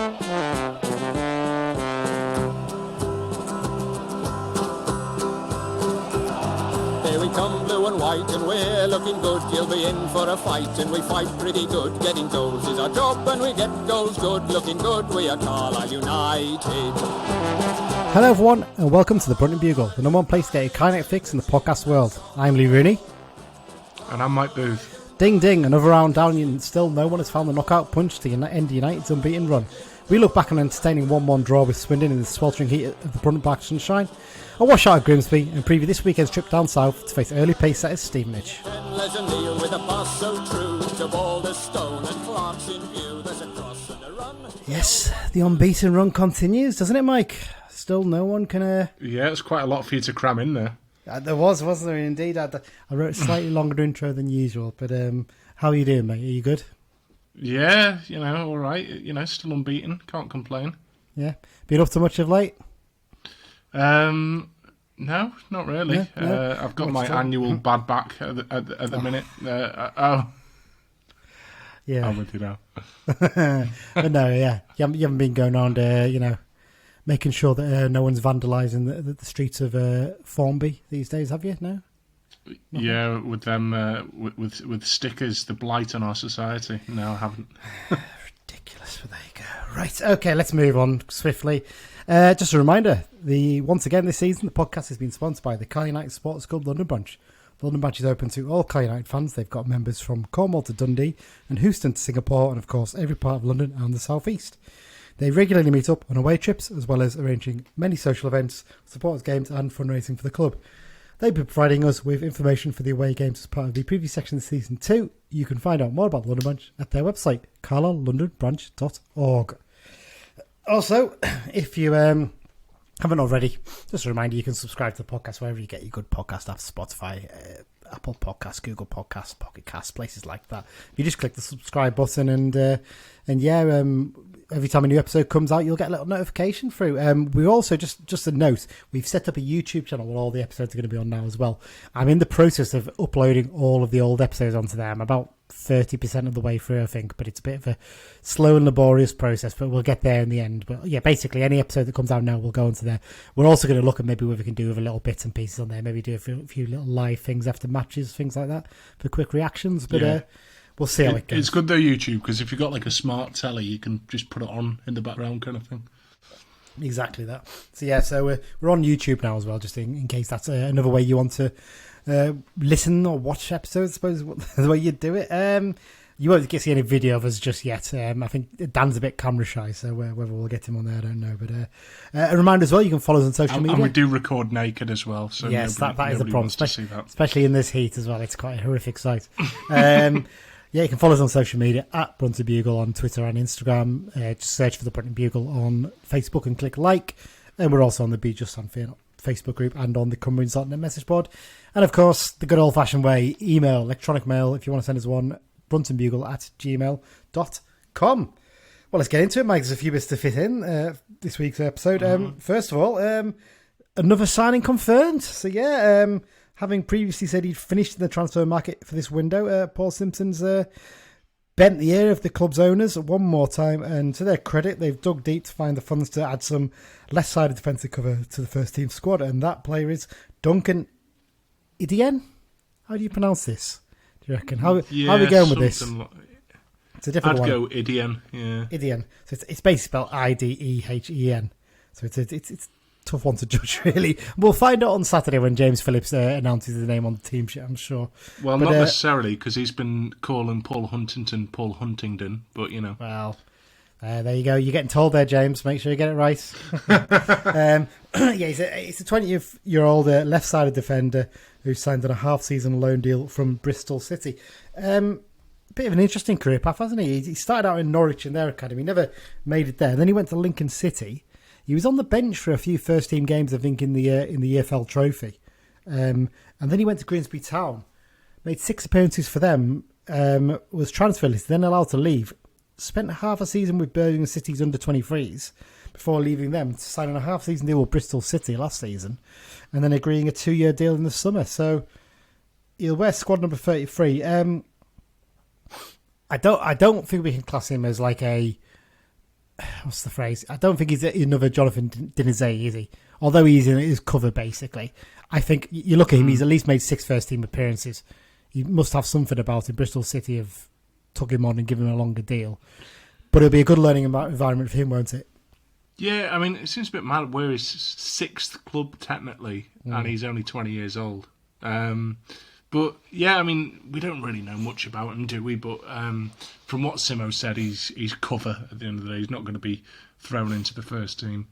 Here we come, blue and white, and we're looking good. You'll be in for a fight, and we fight pretty good. Getting goals is our job, and we get goals good. Looking good, we are Carlisle United. Hello everyone, and welcome to the Brunton Bugle, the number one place to get your Carlisle fix in the podcast world. I'm Lee Rooney. And I'm Mike Booth. Ding ding, another round down, and still no one has found the knockout punch to end United's unbeaten run. We look back on an entertaining 1-1 draw with Swindon in the sweltering heat of the Brunton Bugle sunshine, a washout at Grimsby, and preview this weekend's trip down south to face early pace setters Stevenage. Yes, the unbeaten run continues, doesn't it, Mike? Still no one can... Yeah, it's quite a lot for you to cram in there. There was, wasn't there, indeed? I wrote a slightly longer intro than usual, but how are you doing, mate? Are you good? Yeah, all right. Still unbeaten. Can't complain. Yeah. Been up to much of late? No, not really. Yeah, no. I've got my annual bad back at the minute. Yeah. I'm with you now. But no, yeah. You haven't been going around, making sure that no one's vandalising the streets of Formby these days, have you? No? Yeah, with them, with stickers, the blight on our society. No, I haven't. Ridiculous, but there you go. Right, okay, let's move on swiftly. Just a reminder, once again this season, the podcast has been sponsored by the Carlisle United Sports Club London Branch. The London Branch is open to all Carlisle United fans. They've got members from Cornwall to Dundee and Houston to Singapore, and of course every part of London and the South East. They regularly meet up on away trips, as well as arranging many social events, supporters games and fundraising for the club. They'll be providing us with information for the away games as part of the preview section of Season 2. You can find out more about the London Branch at their website, carlisle.londonbranch.org. Also, if you haven't already, just a reminder, you can subscribe to the podcast wherever you get your good podcast apps, Spotify, Apple Podcasts, Google Podcasts, Pocket Casts, places like that. You just click the subscribe button every time a new episode comes out, you'll get a little notification through. We also, just a note, we've set up a YouTube channel where all the episodes are going to be on now as well. I'm in the process of uploading all of the old episodes onto there. I'm about 30% of the way through, I think, but it's a bit of a slow and laborious process, but we'll get there in the end. But yeah, basically any episode that comes out now will go onto there. We're also going to look at maybe what we can do with a little bits and pieces on there, maybe do a few little live things after matches, things like that, for quick reactions. But yeah. We'll see how it goes. It's good though, YouTube, because if you've got like a smart telly, you can just put it on in the background kind of thing. Exactly that. So yeah, we're on YouTube now as well, just in case that's another way you want to listen or watch episodes, I suppose, the way you do it. You won't get to see any video of us just yet. I think Dan's a bit camera shy, so whether we'll get him on there, I don't know. But a reminder as well, you can follow us on social media. And we do record naked as well. So yes, that is a problem, especially in this heat as well. It's quite a horrific sight. Yeah, you can follow us on social media at Brunton Bugle on Twitter and Instagram. Just search for the Brunton Bugle on Facebook and click like. And we're also on the Be Just on Fear Facebook group and on the Cumbrians.net message board. And of course, the good old-fashioned way, email, electronic mail, if you want to send us one, bruntonbugle@gmail.com. Well, let's get into it, Mike. There's a few bits to fit in this week's episode. First of all, another signing confirmed. So yeah, having previously said he'd finished in the transfer market for this window, Paul Simpson's bent the ear of the club's owners one more time, and to their credit, they've dug deep to find the funds to add some left-sided defensive cover to the first team squad, and that player is Duncan Idien? How do you pronounce this, do you reckon? How are we going with this? It's a difficult one. I'd go Idien, yeah. Idien. So it's basically spelled Idehen. So it's tough one to judge, really. We'll find out on Saturday when James Phillips announces the name on the team sheet, I'm sure. Well, not necessarily, because he's been calling Paul Huntington Paul Huntingdon, but Well, there you go. You're getting told there, James. Make sure you get it right. He's a 20-year-old left-sided defender who signed on a half-season loan deal from Bristol City. Bit of an interesting career path, hasn't he? He started out in Norwich in their academy, never made it there. And then he went to Lincoln City. He was on the bench for a few first-team games, I think, in the EFL Trophy. And then he went to Grimsby Town, made 6 appearances for them, was transfer listed, then allowed to leave. Spent half a season with Birmingham City's under-23s before leaving them to sign on a half-season deal with Bristol City last season, and then agreeing a 2-year deal in the summer. So he'll wear squad number 33. I don't think we can class him as like a what's the phrase? I don't think he's another Jonathan Dinizay, is he? Although he's in his cover, basically. I think you look at him, he's at least made 6 first-team appearances. He must have something about it. Bristol City have took him on and given him a longer deal. But it'll be a good learning environment for him, won't it? Yeah, I mean, it seems a bit mad. We're his 6th club, technically, and he's only 20 years old. But, yeah, I mean, we don't really know much about him, do we? But from what Simo said, he's cover at the end of the day. He's not going to be thrown into the first team.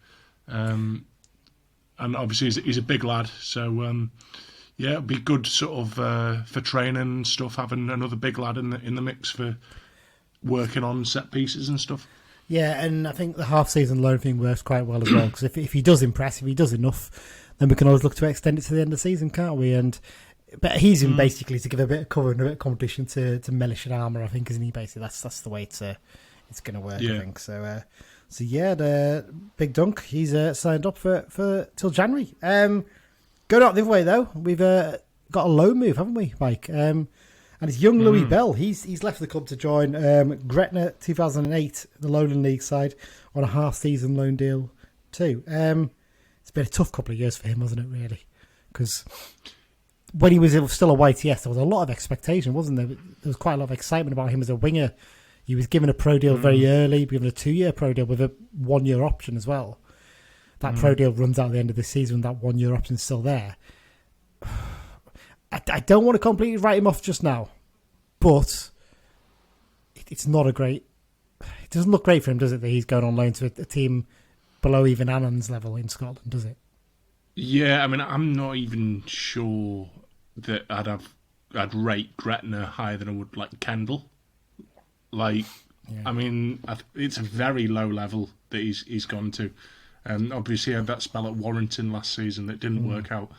And obviously he's a big lad, so yeah, it'll be good sort of for training and stuff, having another big lad in the mix for working on set pieces and stuff. Yeah, and I think the half-season loan thing works quite well as well, because if he does impress, if he does enough, then we can always look to extend it to the end of the season, can't we? But he's in basically to give a bit of cover and a bit of competition to Mellish and Armour, I think, isn't he? Basically, that's the way it's going to work, I think. So yeah, the Big Dunk, he's signed up for till January. Going out the other way though, we've got a loan move, haven't we, Mike? And it's young Louis Bell. He's left the club to join Gretna 2008, the Lowland League side, on a half-season loan deal too. It's been a tough couple of years for him, wasn't it? Really, because when he was still a YTS, there was a lot of expectation, wasn't there? There was quite a lot of excitement about him as a winger. He was given a pro deal very early, given a 2-year pro deal with a 1-year option as well. That pro deal runs out at the end of the season, that 1-year option's still there. I don't want to completely write him off just now, but it's not a great... It doesn't look great for him, does it, that he's going on loan to a team below even Annan's level in Scotland, does it? Yeah, I mean, I'm not even sure that I'd rate Gretna higher than I would like Kendall. Like, yeah. I mean, it's a very low level that he's gone to. Obviously, he had that spell at Warrington last season that didn't work out.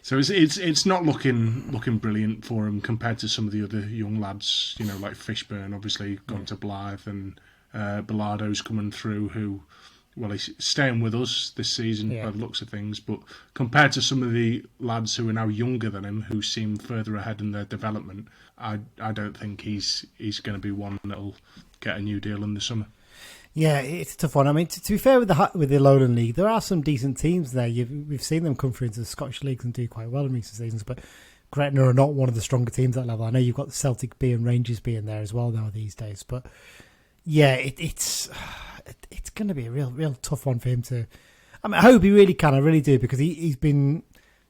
So it's not looking brilliant for him compared to some of the other young lads. You know, like Fishburne, obviously gone to Blythe, and Bilardo's coming through. Who, well, he's staying with us this season by the looks of things. But compared to some of the lads who are now younger than him, who seem further ahead in their development, I don't think he's going to be one that'll get a new deal in the summer. Yeah, it's a tough one. I mean, to be fair with the Lowland League, there are some decent teams there. We've seen them come through into the Scottish leagues and do quite well in recent seasons, but Gretna are not one of the stronger teams at that level. I know you've got the Celtic B and Rangers B in there as well now these days, but yeah, it's going to be a real tough one for him to... I mean, I hope he really can. I really do, because he's been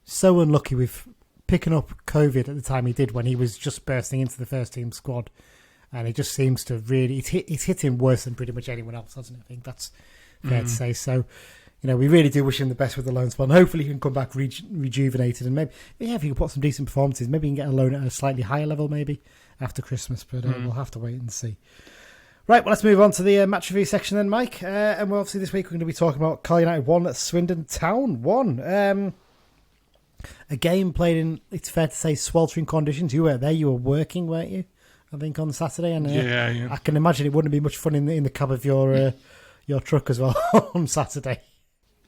so unlucky with picking up COVID at the time he did when he was just bursting into the first team squad. And it just seems to really... It's hit him worse than pretty much anyone else, hasn't it? I think that's fair to say. So, you know, we really do wish him the best with the loan spot. And hopefully he can come back rejuvenated. And maybe, if he can put some decent performances, maybe he can get a loan at a slightly higher level maybe after Christmas. But we'll have to wait and see. Right, well, let's move on to the match review section then, Mike. And well, obviously this week we're going to be talking about Carl United 1, Swindon Town 1. A game played in, it's fair to say, sweltering conditions. You were there, you were working, weren't you? I think on Saturday, and yeah. I can imagine it wouldn't be much fun in the cab of your truck as well on Saturday.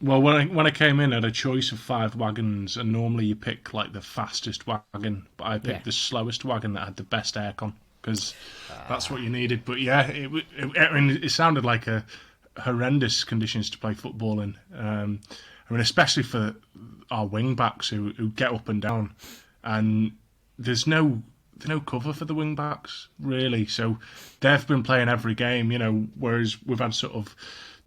Well, when I came in, I had a choice of 5 wagons, and normally you pick like the fastest wagon, but I picked the slowest wagon that had the best aircon, because that's what you needed. But yeah, it sounded like a horrendous conditions to play football in. I mean, especially for our wing backs who get up and down, and there's no cover for the wing backs really, so they've been playing every game, you know, whereas we've had sort of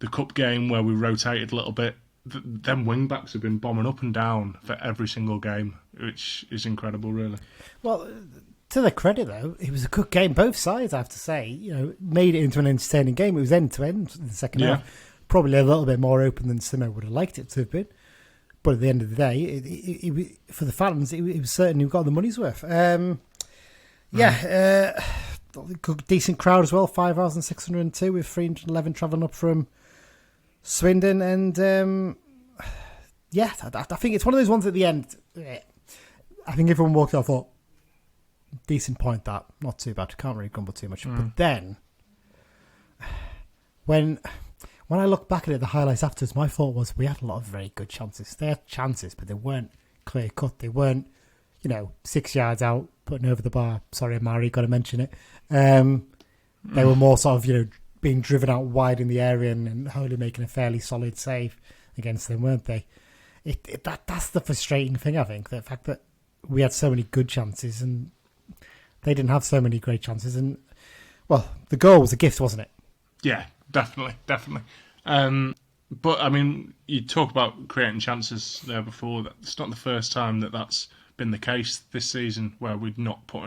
the cup game where we rotated a little bit. Them wing backs have been bombing up and down for every single game, which is incredible really. Well, to their credit though, it was a good game, both sides I have to say, you know, made it into an entertaining game. It was end to end in the second half, probably a little bit more open than Simo would have liked it to have been, but at the end of the day, it for the fans, it was certainly got the money's worth. Good, decent crowd as well, 5,602 with 311 travelling up from Swindon. And I think it's one of those ones at the end. I think everyone walked off, thought, decent point that, not too bad, can't really grumble too much. But then, when I look back at it, the highlights afterwards, my thought was we had a lot of very good chances. They had chances, but they weren't clear cut. They weren't, 6 yards out, putting over the bar. Sorry, Amari, got to mention it. They were more sort of, being driven out wide in the area and Holy making a fairly solid save against them, weren't they? That's the frustrating thing, I think, the fact that we had so many good chances and they didn't have so many great chances. And, well, the goal was a gift, wasn't it? Yeah, definitely. But, I mean, you talk about creating chances there before. It's not the first time that's been the case this season where we've not put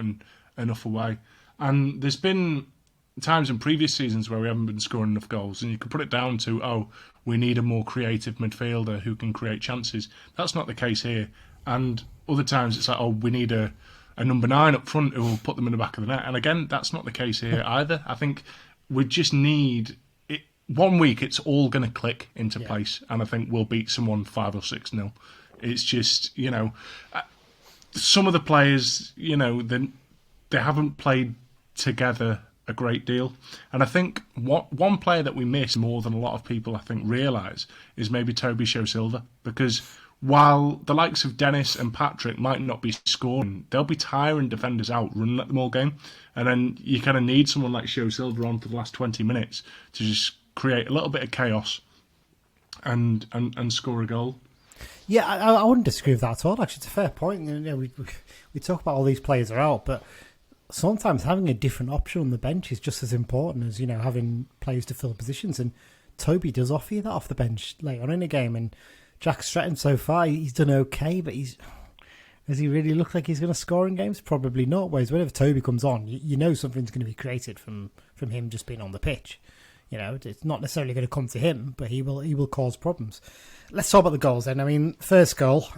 enough away. And there's been times in previous seasons where we haven't been scoring enough goals, and you can put it down to, we need a more creative midfielder who can create chances. That's not the case here. And other times it's like, we need a number 9 up front who will put them in the back of the net. And again, that's not the case here either. I think we just need it. 1 week, it's all going to click into place, and I think we'll beat someone 5 or 6-0. It's just, some of the players, they haven't played together a great deal. And I think one player that we miss more than a lot of people, I think, realise is maybe Toby Silva, because while the likes of Dennis and Patrick might not be scoring, they'll be tiring defenders out running at them all game. And then you kind of need someone like Silva on for the last 20 minutes to just create a little bit of chaos and score a goal. Yeah, I wouldn't disagree with that at all. Actually, it's a fair point. We talk about all these players are out, but sometimes having a different option on the bench is just as important as having players to fill positions. And Toby does offer you that off the bench later on in the game. And Jack Stretton so far, he's done okay, but does he really look like he's going to score in games? Probably not. Whereas whenever Toby comes on, you know something's going to be created from him just being on the pitch. It's not necessarily going to come to him, but he will cause problems. Let's talk about the goals then. I mean, first goal,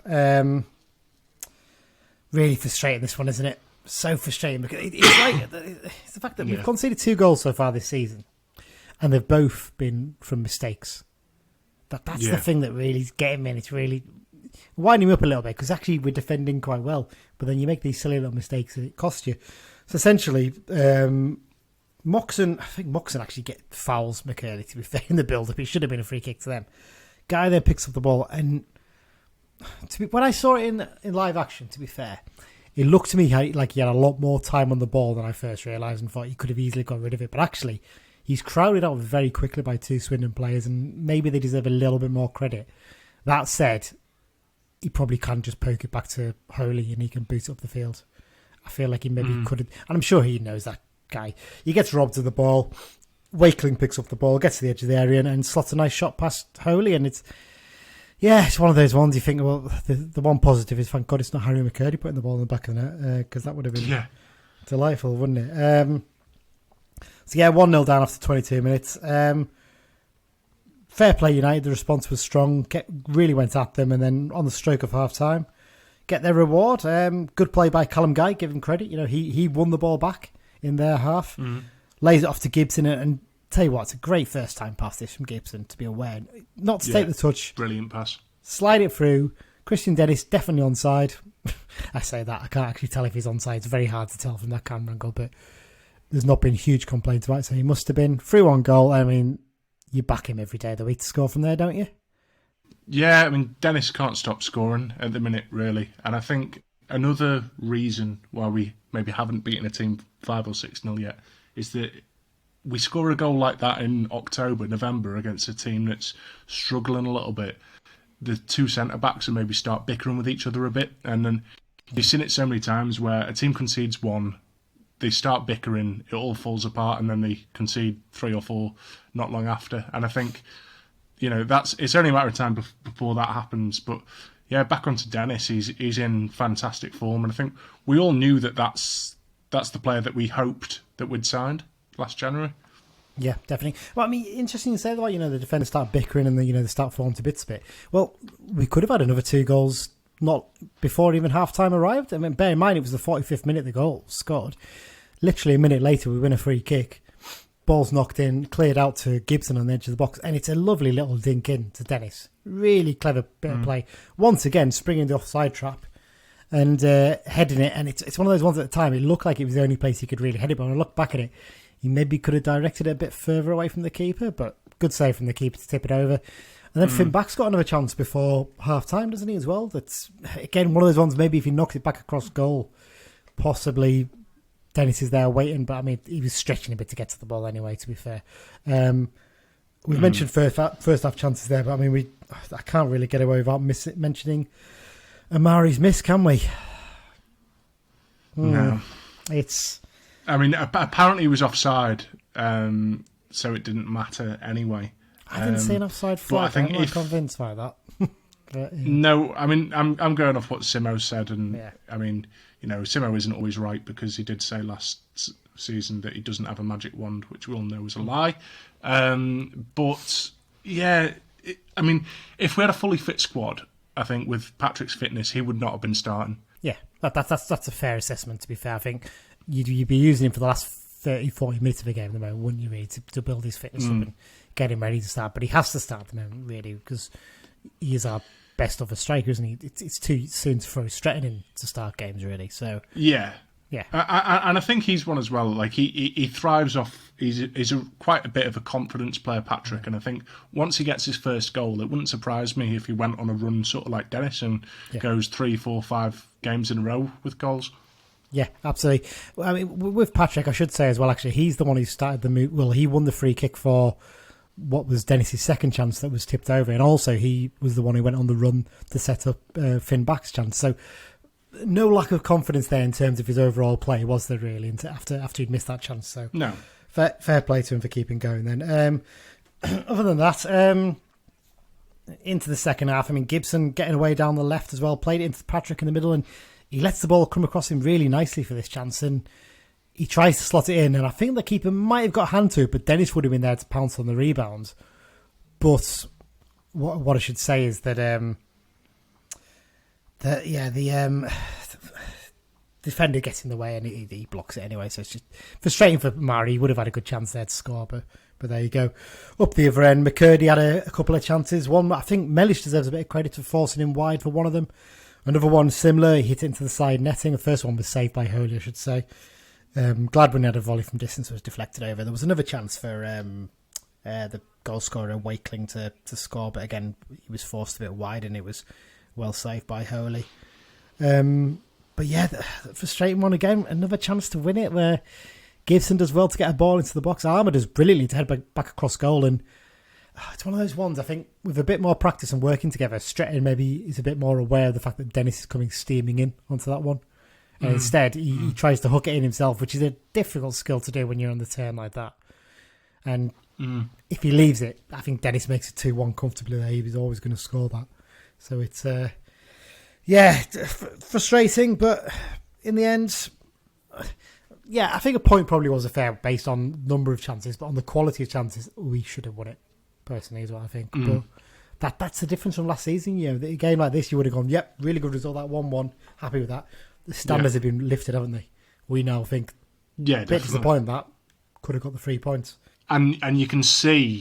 really frustrating, this one, isn't it? So frustrating, because it's the fact that we've conceded 2 goals so far this season, and they've both been from mistakes. That's the thing that really is getting me, and it's really winding me up a little bit, because actually we're defending quite well, but then you make these silly little mistakes and it costs you. So essentially, Moxon actually fouls McCurdy, to be fair, in the build-up. It should have been a free kick to them. Guy then picks up the ball, and when I saw it in live action, to be fair, it looked to me like he had a lot more time on the ball than I first realised, and thought he could have easily got rid of it. But actually, he's crowded out very quickly by 2 Swindon players, and maybe they deserve a little bit more credit. That said, he probably can just poke it back to Holy, and he can boot it up the field. I feel like he maybe could have, and I'm sure he knows that guy. He gets robbed of the ball. Wakeling picks up the ball, gets to the edge of the area, and slots a nice shot past Holy, and it's one of those ones you think, well, the one positive is, thank God it's not Harry McCurdy putting the ball in the back of the net, because that would have been delightful, wouldn't it? 1-0 down after 22 minutes. Fair play United, the response was strong, really went at them, and then on the stroke of half-time, get their reward. Good play by Callum Guy, give him credit. He won the ball back in their half, lays it off to Gibson, and tell you what, it's a great first-time pass this from Gibson, to be aware. Not to take the touch. Brilliant pass. Slide it through. Christian Dennis, definitely onside. I say that, I can't actually tell if he's onside. It's very hard to tell from that camera angle, but there's not been huge complaints about it, so he must have been. 3-1 goal, I mean, you back him every day of the week to score from there, don't you? Yeah, I mean, Dennis can't stop scoring at the minute, really. And I think another reason why we maybe haven't beaten a team 5 or 6-0 yet is that we score a goal like that in October, November against a team that's struggling a little bit. The 2 centre-backs will maybe start bickering with each other a bit. And then you've seen it so many times where a team concedes 1, they start bickering, it all falls apart, and then they concede 3 or 4 not long after. And I think, it's only a matter of time before that happens. But yeah, back onto Dennis, he's in fantastic form, and I think we all knew that's the player that we hoped that we'd signed last January. Yeah, definitely. Well, I mean, interesting to say that, the defenders start bickering and they start falling to bits a bit. Well, we could have had another 2 goals not before even half-time arrived. I mean, bear in mind, it was the 45th minute the goal scored. Literally a minute later, we win a free kick. Ball's knocked in, cleared out to Gibson on the edge of the box, and it's a lovely little dink in to Dennis. Really clever bit of play. Once again, springing the offside trap and heading it, and it's one of those ones at the time, it looked like it was the only place he could really head it, but when I look back at it, he maybe could have directed it a bit further away from the keeper, but good save from the keeper to tip it over. And then Finn Back's got another chance before half-time, doesn't he, as well? That's, again, one of those ones, maybe if he knocks it back across goal, possibly Dennis is there waiting, but I mean, he was stretching a bit to get to the ball anyway, to be fair. We've mentioned first half chances there, but I mean, I can't really get away without mentioning Amari's miss, can we? No. I mean, apparently he was offside, so it didn't matter anyway. I didn't see an offside flag. I'm not convinced by that. But, yeah. No, I mean, I'm going off what Simo said, and I mean, Simo isn't always right, because he did say last season that he doesn't have a magic wand, which we all know is a lie. But yeah, I mean, if we had a fully fit squad, I think with Patrick's fitness, he would not have been starting. Yeah, that's a fair assessment, to be fair. I think you'd be using him for the last 30, 40 minutes of a game at the moment, wouldn't you, really, to build his fitness up and get him ready to start. But he has to start at the moment, really, because he is our best of a striker, isn't he? It's too soon to throw Stretton in to start games, really. So yeah. And I think he's one as well. Like he thrives off. He's quite a bit of a confidence player, Patrick. And I think once he gets his first goal, it wouldn't surprise me if he went on a run, sort of like Dennis, and goes 3, 4, 5 games in a row with goals. Yeah, absolutely. I mean, with Patrick, I should say as well. Actually, he's the one who started the move. Well, he won the free kick for what was Dennis's second chance that was tipped over, and also he was the one who went on the run to set up Finn Back's chance. So no lack of confidence there in terms of his overall play, was there really? After he'd missed that chance, so no, fair play to him for keeping going. Then, other than that, into the second half, I mean, Gibson getting away down the left as well, played it into Patrick in the middle, and he lets the ball come across him really nicely for this chance, and he tries to slot it in, and I think the keeper might have got a hand to it, but Dennis would have been there to pounce on the rebound. But what I should say is that the defender gets in the way and he blocks it anyway. So it's just frustrating for Mari. He would have had a good chance there to score, but there you go. Up the other end, McCurdy had a couple of chances. One, I think Mellish deserves a bit of credit for forcing him wide for one of them. Another one similar, he hit it into the side netting. The first one was saved by Holy, I should say. Gladwin had a volley from distance, was deflected over. There was another chance for the goal scorer Wakeling to score, but again he was forced a bit wide and it was well saved by Holy. But yeah, the frustrating one again. Another chance to win it where Gibson does well to get a ball into the box. Armour does brilliantly to head back across goal, and it's one of those ones. I think with a bit more practice and working together, Stretton maybe is a bit more aware of the fact that Dennis is coming steaming in onto that one. And instead, he tries to hook it in himself, which is a difficult skill to do when you're on the turn like that. And if he leaves it, I think Dennis makes it 2-1 comfortably there. He was always going to score that. So it's, frustrating, but in the end, I think a point probably was fair based on number of chances, but on the quality of chances, we should have won it, personally, is what I think. But that's the difference from last season. You know, a game like this, you would have gone, yep, really good result, that 1-1, happy with that. The standards have been lifted, haven't they? We now think, a bit disappointed that could have got the 3 points. And you can see,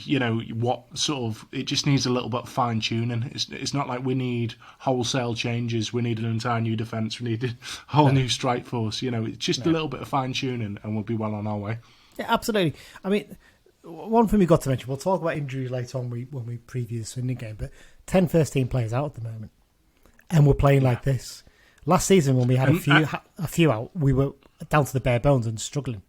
what sort of, it just needs a little bit of fine tuning. It's not like we need wholesale changes. We need an entire new defence. We need a whole new strike force. It's just a little bit of fine tuning, and we'll be well on our way. Yeah, absolutely. I mean, one thing we got to mention. We'll talk about injuries later on when we preview the Swindon game. But 10 first-team players out at the moment, and we're playing like this. Last season, when we had a few out, we were down to the bare bones and struggling.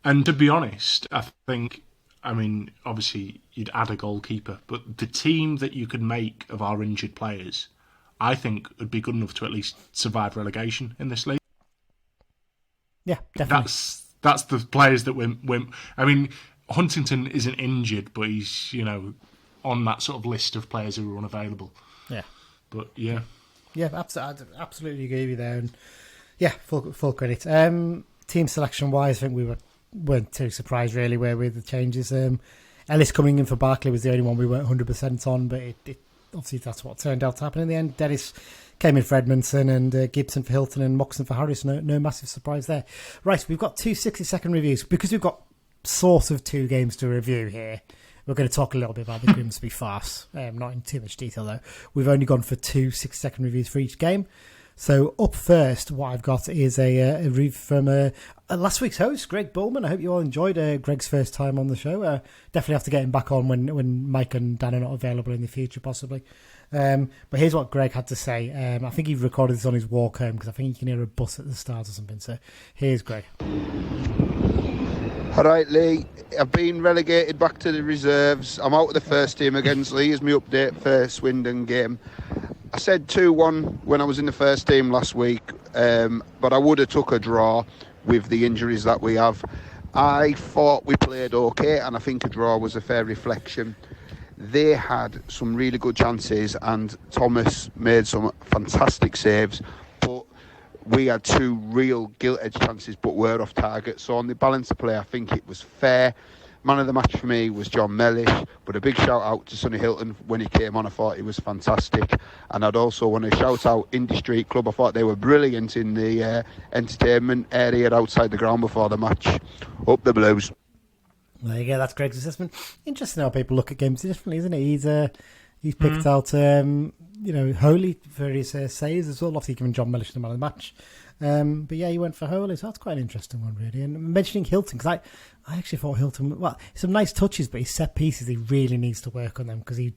And to be honest, I think, obviously you'd add a goalkeeper, but the team that you could make of our injured players, I think would be good enough to at least survive relegation in this league. Yeah, definitely. That's the players that we're Huntington isn't injured, but he's, on that sort of list of players who are unavailable. Yeah. But, yeah. Yeah, absolutely agree with you there. And yeah, full credit. Team selection-wise, I think we weren't too surprised, really, with the changes. Ellis coming in for Barkley was the only one we weren't 100% on, but it obviously that's what turned out to happen in the end. Dennis came in for Edmondson and Gibson for Hilton and Moxon for Harris. No massive surprise there. Right, we've got 2 60-second reviews. Because we've got sort of 2 games to review here, we're going to talk a little bit about the Grimsby farce. Not in too much detail, though. We've only gone for 2 60-second reviews for each game. So up first, what I've got is a review from last week's host, Greg Bullman. I hope you all enjoyed Greg's first time on the show. Definitely have to get him back on when Mike and Dan are not available in the future, possibly. But here's what Greg had to say. I think he recorded this on his walk home because I think you can hear a bus at the start or something. So here's Greg. All right, Lee. I've been relegated back to the reserves. I'm out of the first team against Lee. Here's my update for Swindon game. I said 2-1 when I was in the first team last week, but I would have took a draw with the injuries that we have. I thought we played okay, and I think a draw was a fair reflection. They had some really good chances, and Thomas made some fantastic saves, but we had two real gilt-edged chances, but were off target. So on the balance of play, I think it was fair. Man of the match for me was John Mellish, but a big shout out to Sonny Hilton when he came on. I thought he was fantastic, and I'd also want to shout out Indie Street Club. I thought they were brilliant in the entertainment area outside the ground before the match. Up the Blues. There you go. That's Greg's assessment. Interesting how people look at games differently, isn't it? He's picked out Holy for his saves as well. Obviously, given John Mellish the man of the match. But yeah, he went for Holy, so that's quite an interesting one, really. And mentioning Hilton, because I actually thought Hilton, some nice touches, but his set pieces, he really needs to work on them, because there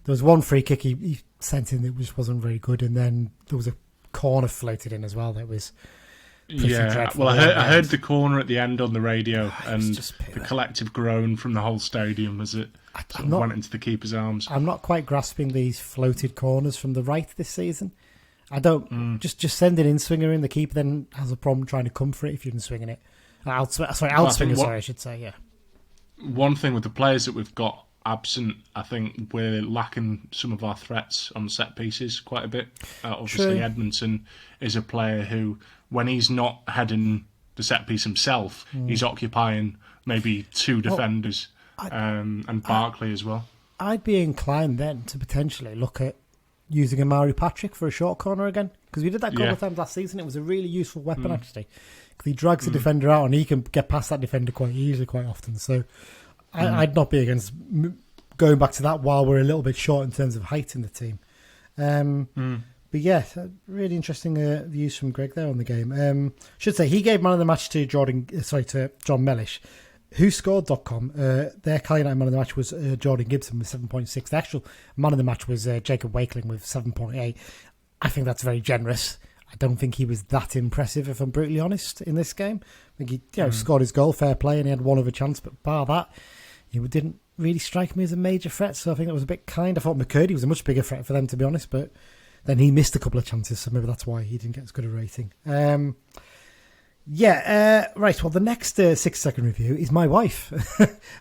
was one free kick he sent in that just wasn't very good, and then there was a corner floated in as well that was pretty dreadful. Well, I heard the corner at the end on the radio, and the collective groan from the whole stadium as it went into the keeper's arms. I'm not quite grasping these floated corners from the right this season. I don't just send an in-swinger in. The keeper then has a problem trying to come for it if you're swinging it. Outswinger, I should say, yeah. One thing with the players that we've got absent, I think we're lacking some of our threats on set pieces quite a bit. Obviously, True. Edmondson is a player who, when he's not heading the set piece himself, he's occupying maybe two defenders, and Barkley as well. I'd be inclined then to potentially look at using Amari Patrick for a short corner again, because we did that a couple of times last season. It was a really useful weapon, actually, because he drags the defender out and he can get past that defender quite easily quite often. So I'd not be against going back to that while we're a little bit short in terms of height in the team. But yeah, really interesting views from Greg there on the game. Should say he gave man of the match to John Mellish. WhoScored.com, their Carly United man of the match was Jordan Gibson with 7.6. The actual man of the match was Jacob Wakeling with 7.8. I think that's very generous. I don't think he was that impressive, if I'm brutally honest, in this game. I think he scored his goal, fair play, and he had one other chance, but bar that, he didn't really strike me as a major threat, so I think that was a bit kind. I thought McCurdy was a much bigger threat for them, to be honest, but then he missed a couple of chances, so maybe that's why he didn't get as good a rating. Right. Well, the next 6-second review is my wife,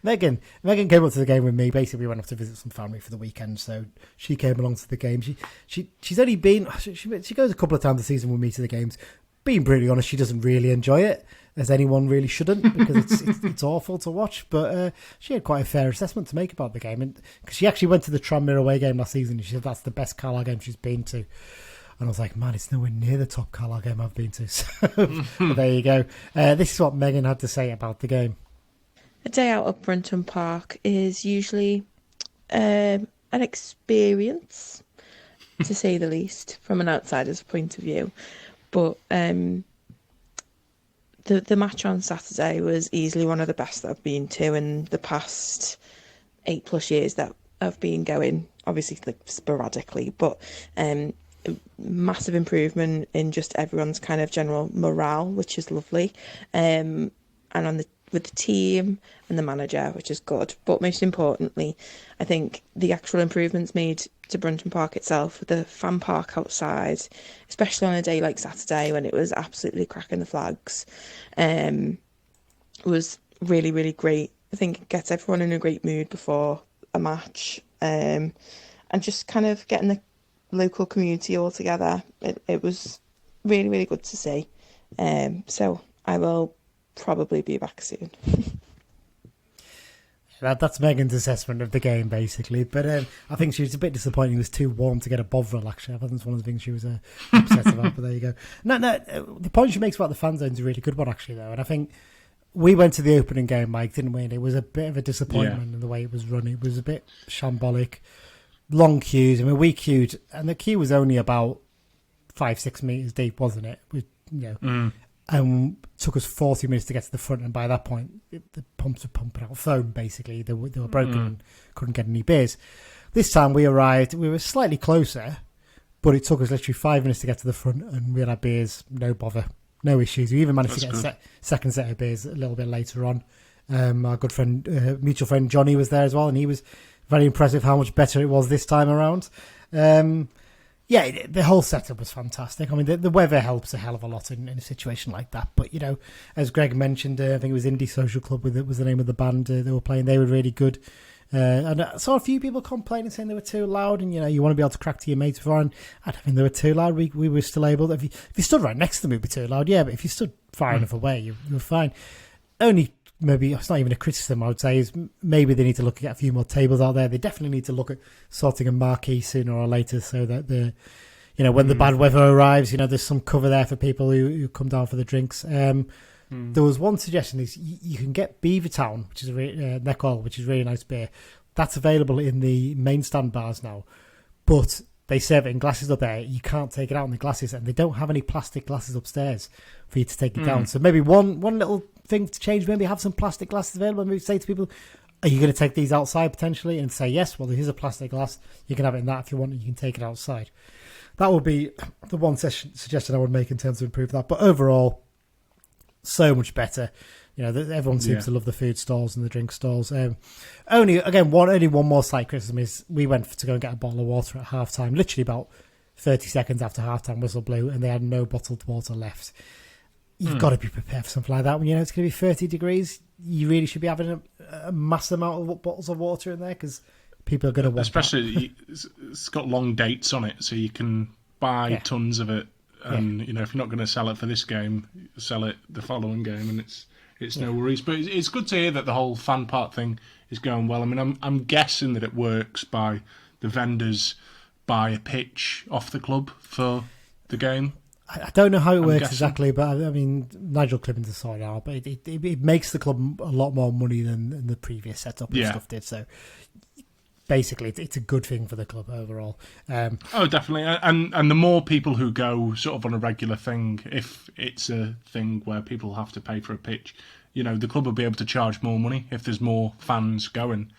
Megan. Megan came up to the game with me. Basically, we went off to visit some family for the weekend, so she came along to the game. She's only been she goes a couple of times a season with me to the games. Being brutally honest, she doesn't really enjoy it, as anyone really shouldn't, because it's awful to watch. But she had quite a fair assessment to make about the game, and because she actually went to the Tranmere away game last season, and she said that's the best Carlisle game she's been to. And I was like, man, it's nowhere near the top Carlisle game I've been to. So there you go. This is what Megan had to say about the game. A day out at Brunton Park is usually an experience, to say the least, from an outsider's point of view. But the match on Saturday was easily one of the best that I've been to in the past 8+ years that I've been going, obviously sporadically, but massive improvement in just everyone's kind of general morale, which is lovely, and with the team and the manager, which is good. But most importantly, I think the actual improvements made to Brunton Park itself, with the fan park outside, especially on a day like Saturday when it was absolutely cracking the flags, was really, really great. I think it gets everyone in a great mood before a match, and just kind of getting the local community all together. It was really, really good to see. So I will probably be back soon. That's Megan's assessment of the game, basically. But I think she was a bit disappointed. It was too warm to get a Bovril, actually. I think that's one of the things she was upset about, but there you go. No, the point she makes about the fan zone is a really good one, actually, though. And I think we went to the opening game, Mike, didn't we? And it was a bit of a disappointment in the way it was run. It was a bit shambolic. Long queues. I mean, we queued, and the queue was only about 5-6 metres deep, wasn't it? And took us 40 minutes to get to the front, and by that point, the pumps were pumping out foam, basically. They were broken and couldn't get any beers. This time we arrived, we were slightly closer, but it took us literally 5 minutes to get to the front, and we had our beers, no bother, no issues. We even managed to get a second set of beers a little bit later on. Our good friend, mutual friend Johnny was there as well, and he was very impressive how much better it was this time around. The whole setup was fantastic. I mean, the weather helps a hell of a lot in a situation like that. But, as Greg mentioned, I think it was Indie Social Club was the name of the band they were playing. They were really good. And I saw a few people complaining, saying they were too loud. And, you want to be able to crack to your mates before. And I don't think they were too loud. We were still able to. If you stood right next to them, it would be too loud. Yeah, but if you stood far enough away, you were fine. Only... maybe it's not even a criticism, I would say, is maybe they need to look at a few more tables out there. They definitely need to look at sorting a marquee sooner or later so that when the bad weather arrives, there's some cover there for people who come down for the drinks. There was one suggestion is you can get Beavertown, which is neck oil, which is really nice beer. That's available in the main stand bars now, but they serve it in glasses up there. You can't take it out in the glasses, and they don't have any plastic glasses upstairs for you to take it down. So maybe one little thing to change, maybe have some plastic glasses available. Maybe say to people, are you going to take these outside potentially? And say, yes, well, here's a plastic glass. You can have it in that if you want, and you can take it outside. That would be the one suggestion I would make in terms of improve that. But overall, so much better. Everyone seems to love the food stalls and the drink stalls. Only one more slight criticism is we went to go and get a bottle of water at half time, literally about 30 seconds after half time whistle blew, and they had no bottled water left. You've got to be prepared for something like that. When it's going to be 30 degrees, you really should be having a massive amount of bottles of water in there because people are going to want especially that. It's got long dates on it, so you can buy tons of it. And, if you're not going to sell it for this game, sell it the following game, and it's no worries. But it's good to hear that the whole fan part thing is going well. I mean, I'm guessing that it works by the vendors buy a pitch off the club for the game. I don't know how it works exactly, but I mean, Nigel Clipping's a sorted out, but it makes the club a lot more money than the previous setup and stuff did. So basically, it's a good thing for the club overall. Oh, definitely. And the more people who go sort of on a regular thing, if it's a thing where people have to pay for a pitch, the club will be able to charge more money if there's more fans going.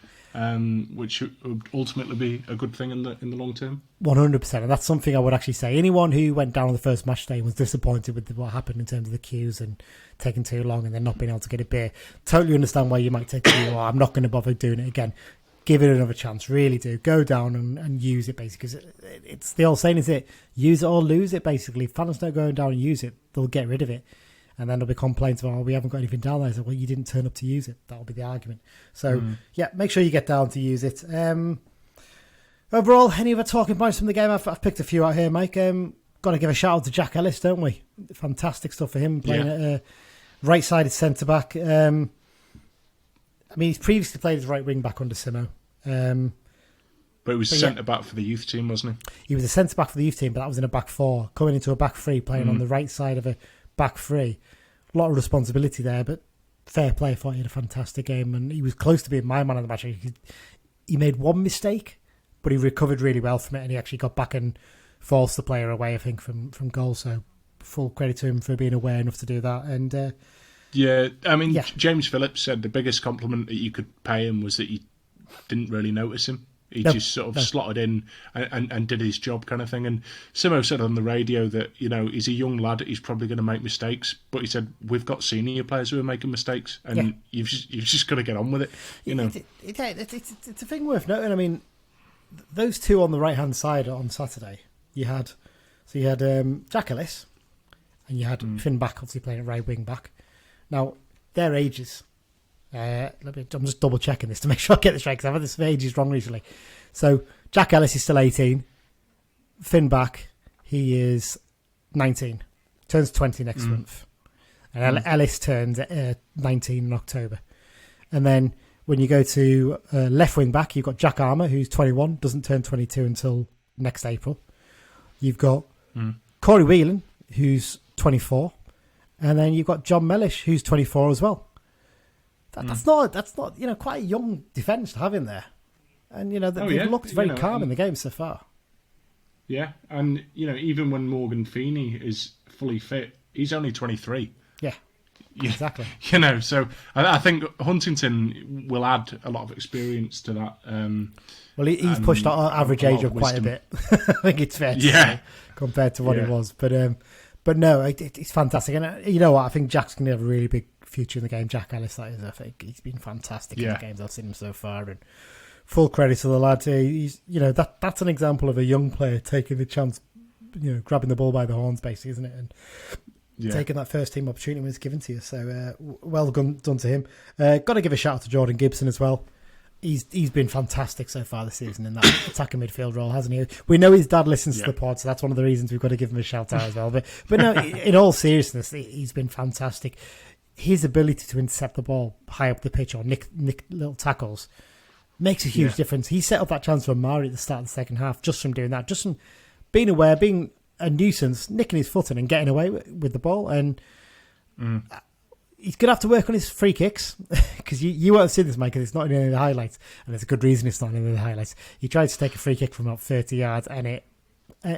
Which would ultimately be a good thing in the long term. 100%, and that's something I would actually say. Anyone who went down on the first match day and was disappointed with what happened in terms of the queues and taking too long and then not being able to get a beer, totally understand why you might take I'm not going to bother doing it again. Give it another chance, really do. Go down and use it, basically, because it's the old saying, is it? Use it or lose it, basically. If fans don't go down and use it, they'll get rid of it. And then there'll be complaints about, we haven't got anything down there. So, well, you didn't turn up to use it. That'll be the argument. So, make sure you get down to use it. Overall, any other talking points from the game? I've picked a few out here, Mike. Got to give a shout out to Jack Ellis, don't we? Fantastic stuff for him, playing at right-sided centre-back. I mean, he's previously played as right wing-back under Simo. But he was centre-back for the youth team, wasn't he? He was a centre-back for the youth team, but that was in a back four. Coming into a back three, playing on the right side of a back three. A lot of responsibility there, but fair play. I thought he had a fantastic game, and he was close to being my man of the match. He made one mistake, but he recovered really well from it, and he actually got back and forced the player away, I think, from goal. So full credit to him for being aware enough to do that. And James Phillips said the biggest compliment that you could pay him was that you didn't really notice him. He just sort of slotted in and did his job, kind of thing. And Simo said on the radio that, he's a young lad, he's probably going to make mistakes. But he said, we've got senior players who are making mistakes, and you've just got to get on with it, It's a thing worth noting. I mean, those two on the right-hand side on Saturday, you had Jack Ellis, and you had Finn Back, obviously playing at right wing back. Now, their ages... I'm just double checking this to make sure I get this right, because I've had this ages wrong recently. So Jack Ellis is still 18. Finn Back, he is 19. Turns 20 next month. And Ellis turns 19 in October. And then when you go to left wing back, you've got Jack Armour, who's 21, doesn't turn 22 until next April. You've got Corey Whelan, who's 24. And then you've got John Mellish, who's 24 as well. That's not quite a young defence to have in there, and they've looked very calm in the game so far. Yeah, and even when Morgan Feeney is fully fit, he's only 23. Yeah, exactly. So I think Huntington will add a lot of experience to that. Well, he's pushed our average age up quite a bit. I think it's fair to say, compared to what it was. But no, it's fantastic. And you know what? I think Jack's going to have a really big future in the game. Jack Ellis, that is. I think he's been fantastic in the games I've seen him so far. And full credit to the lad. He's, that's an example of a young player taking the chance, grabbing the ball by the horns, basically, isn't it? And taking that first team opportunity when it's given to you. So well done to him. Got to give a shout out to Jordan Gibson as well. He's been fantastic so far this season in that attacking midfield role, hasn't he? We know his dad listens to the pod, so that's one of the reasons we've got to give him a shout out as well. But no, in all seriousness, he's been fantastic. His ability to intercept the ball high up the pitch or nick little tackles makes a huge difference. He set up that chance for Mari at the start of the second half just from doing that, just from being aware, being a nuisance, nicking his foot in and getting away with the ball. And he's going to have to work on his free kicks because you won't see this, Mike, because it's not in any of the highlights. And there's a good reason it's not in any of the highlights. He tried to take a free kick from about 30 yards and it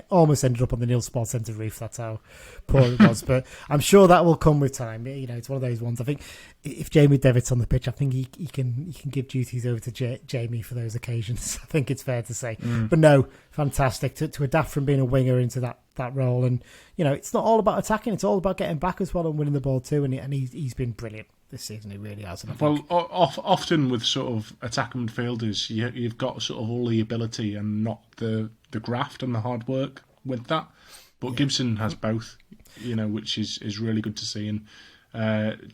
almost ended up on the Neil Sports Centre roof. That's how poor it was. But I'm sure that will come with time. It's one of those ones. I think if Jamie Devitt's on the pitch, I think he can give duties over to Jamie for those occasions. I think it's fair to say. But no, fantastic to adapt from being a winger into that role. And it's not all about attacking; it's all about getting back as well and winning the ball too. And he's been brilliant this season. He really has. Well, often with sort of attacking midfielders, you've got sort of all the ability and not the graft and the hard work with that. But Gibson has both, which is really good to see. And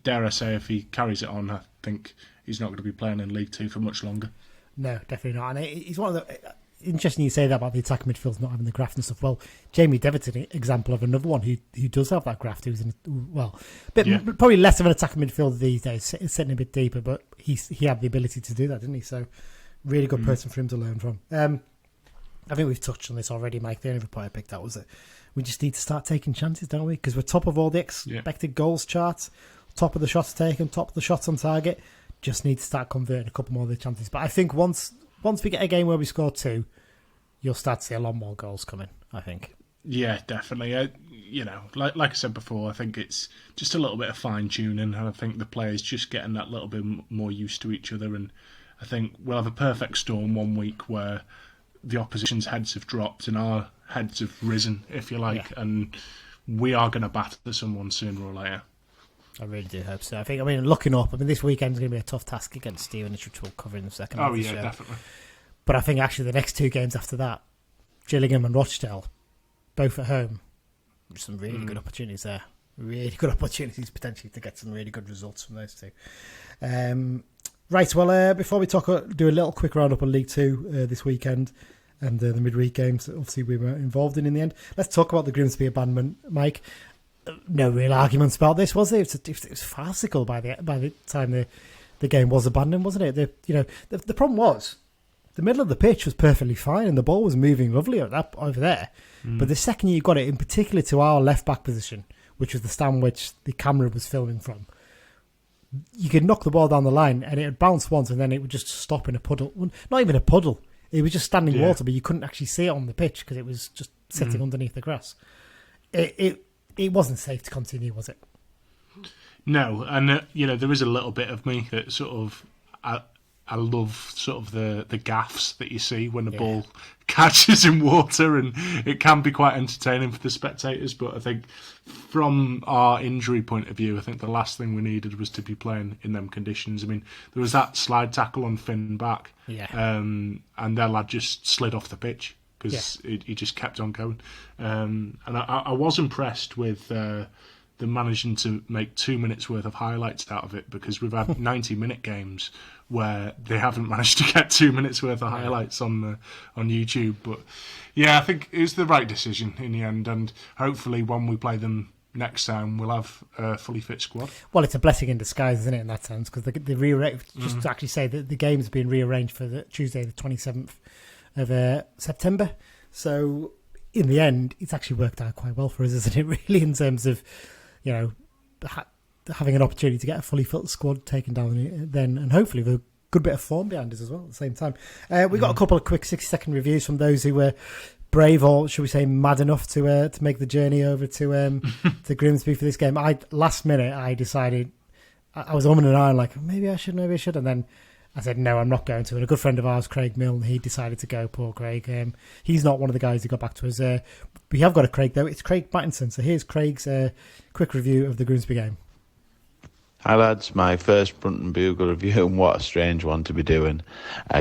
dare I say, if he carries it on, I think he's not going to be playing in League Two for much longer. No, definitely not. And he's one of the... Interesting you say that about the attacking midfield not having the graft and stuff. Well, Jamie Devitt's an example of another one who does have that graft. Who's probably less of an attacking midfielder these days, sitting a bit deeper, but he had the ability to do that, didn't he? So, really good person for him to learn from. I think we've touched on this already, Mike. The only point I picked out was that we just need to start taking chances, don't we? Because we're top of all the expected goals charts, top of the shots taken, top of the shots on target. Just need to start converting a couple more of the chances. But I think once we get a game where we score 2, you'll start to see a lot more goals coming, I think. Yeah, definitely. Like I said before, I think it's just a little bit of fine-tuning, and I think the players just getting that little bit more used to each other. And I think we'll have a perfect storm one week where the opposition's heads have dropped and our heads have risen, if you like, and we are going to batter someone sooner or later. I really do hope so. Looking up, this weekend's going to be a tough task against Stevenage, which we'll cover in the second half of the show. Definitely. But I think actually the next 2 games after that, Gillingham and Rochdale, both at home, some really good opportunities there. Really good opportunities potentially to get some really good results from those 2. Right, well, before we do a little quick roundup on League 2 this weekend and the midweek games that obviously we were involved in the end, let's talk about the Grimsby abandonment, Mike. No real arguments about this, was it? It was farcical by the time the game was abandoned, wasn't it? The problem was the middle of the pitch was perfectly fine and the ball was moving lovely over there. But the second you got it, in particular to our left back position, which was the stand which the camera was filming from, you could knock the ball down the line and it would bounce once and then it would just stop in a puddle. Well, not even a puddle. It was just standing water, but you couldn't actually see it on the pitch because it was just sitting underneath the grass. It wasn't safe to continue, was it? No, and there is a little bit of me that sort of I love sort of the gaffes that you see when the ball catches in water, and it can be quite entertaining for the spectators. But I think from our injury point of view, I think the last thing we needed was to be playing in them conditions. There was that slide tackle on Finn back, and their lad just slid off the pitch because he just kept on going. And I was impressed with them managing to make 2 minutes worth of highlights out of it, because we've had 90-minute games where they haven't managed to get 2 minutes worth of highlights on YouTube. But yeah, I think it was the right decision in the end, and hopefully when we play them next time we'll have a fully fit squad. Well, it's a blessing in disguise, isn't it, in that sense, because just to actually say that the game's been rearranged for the Tuesday the 27th of September, so in the end it's actually worked out quite well for us, isn't it, really, in terms of having an opportunity to get a fully fit squad taken down then, and hopefully with a good bit of form behind us as well at the same time. We got a couple of quick 60-second reviews from those who were brave, or should we say mad enough to make the journey over to Grimsby for this game. Last minute I decided I was umming and ahhing, like maybe I should, and then I said no, I'm not going to. And a good friend of ours, Craig Milne, he decided to go. Poor Craig. He's not one of the guys who got back to us. We have got a Craig though. It's Craig Battinson. So here's Craig's quick review of the Grimsby game. Hi lads, my first Brunton Bugle review, and what a strange one to be doing.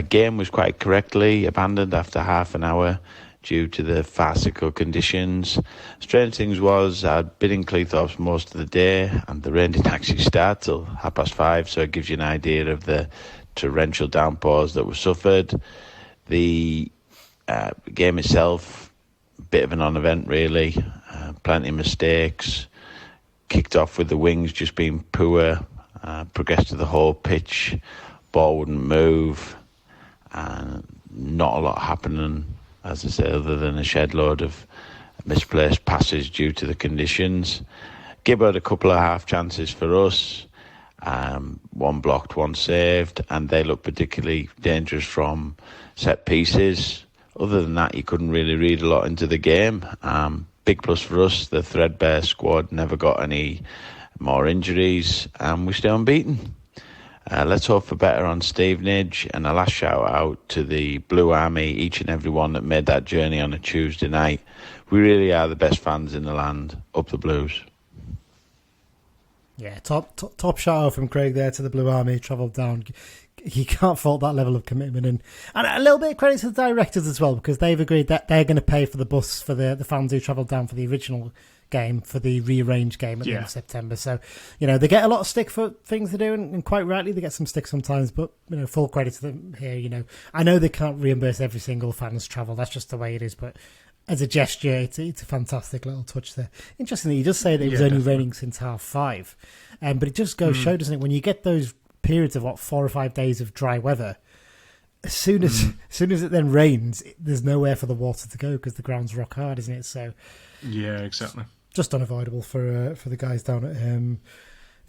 Game was quite correctly abandoned after half an hour due to the farcical conditions. Strange things was I'd been in Cleethorpes most of the day and the rain didn't actually start till 5:30, so it gives you an idea of the torrential downpours that were suffered. The game itself, a bit of a non-event really, plenty of mistakes. Kicked off with the wings just being poor, progressed to the whole pitch, ball wouldn't move, and not a lot happening, as I say, other than a shed load of misplaced passes due to the conditions. Gibbo had a couple of half chances for us, one blocked, one saved, and they looked particularly dangerous from set pieces. Other than that, you couldn't really read a lot into the game. Big plus for us, the threadbare squad never got any more injuries, and we stay unbeaten. Let's hope for better on Stevenage, and a last shout out to the Blue Army, each and every one that made that journey on a Tuesday night. We really are the best fans in the land. Up the Blues. Yeah, top shout out from Craig there to the Blue Army. Travelled down. You can't fault that level of commitment, and a little bit of credit to the directors as well, because they've agreed that they're going to pay for the bus for the fans who travelled down for the original game, for the rearranged game at the end of September. So, they get a lot of stick for things they do, and quite rightly they get some stick sometimes, but full credit to them here. I know they can't reimburse every single fan's travel, that's just the way it is, but as a gesture, it's a fantastic little touch there. Interestingly, he does say that it was only raining since 5:30, but it just goes show, doesn't it, when you get those periods of 4 or 5 days of dry weather, as soon as it then rains, there's nowhere for the water to go because the ground's rock hard, isn't it? So yeah, exactly. Just unavoidable for the guys down at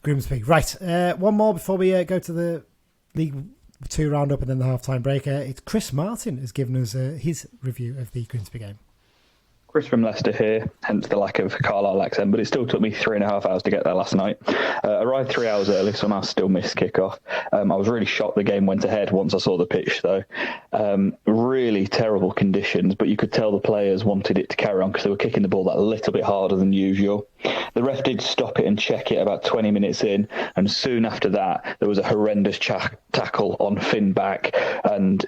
Grimsby. Right, one more before we go to the League 2 roundup and then the half-time break. It's Chris Martin has given us his review of the Grimsby game. Chris from Leicester here, hence the lack of Carlisle accent, but it still took me 3.5 hours to get there last night. Arrived 3 hours early, somehow still missed kickoff. I was really shocked the game went ahead once I saw the pitch, though. Really terrible conditions, but you could tell the players wanted it to carry on because they were kicking the ball that little bit harder than usual. The ref did stop it and check it about 20 minutes in, and soon after that, there was a horrendous tackle on Finn back, and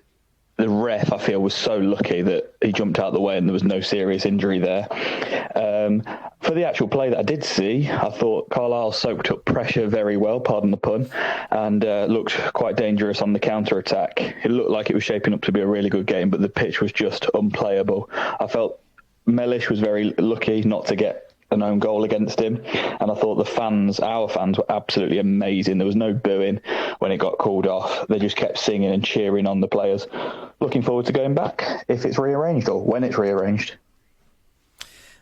the ref, I feel, was so lucky that he jumped out of the way and there was no serious injury there. For the actual play that I did see, I thought Carlisle soaked up pressure very well, pardon the pun, and looked quite dangerous on the counter-attack. It looked like it was shaping up to be a really good game, but the pitch was just unplayable. I felt Mellish was very lucky not to get an own goal against him, and I thought our fans were absolutely amazing. There was no booing when it got called off. They just kept singing and cheering on the players. Looking forward to going back if it's rearranged, or when it's rearranged.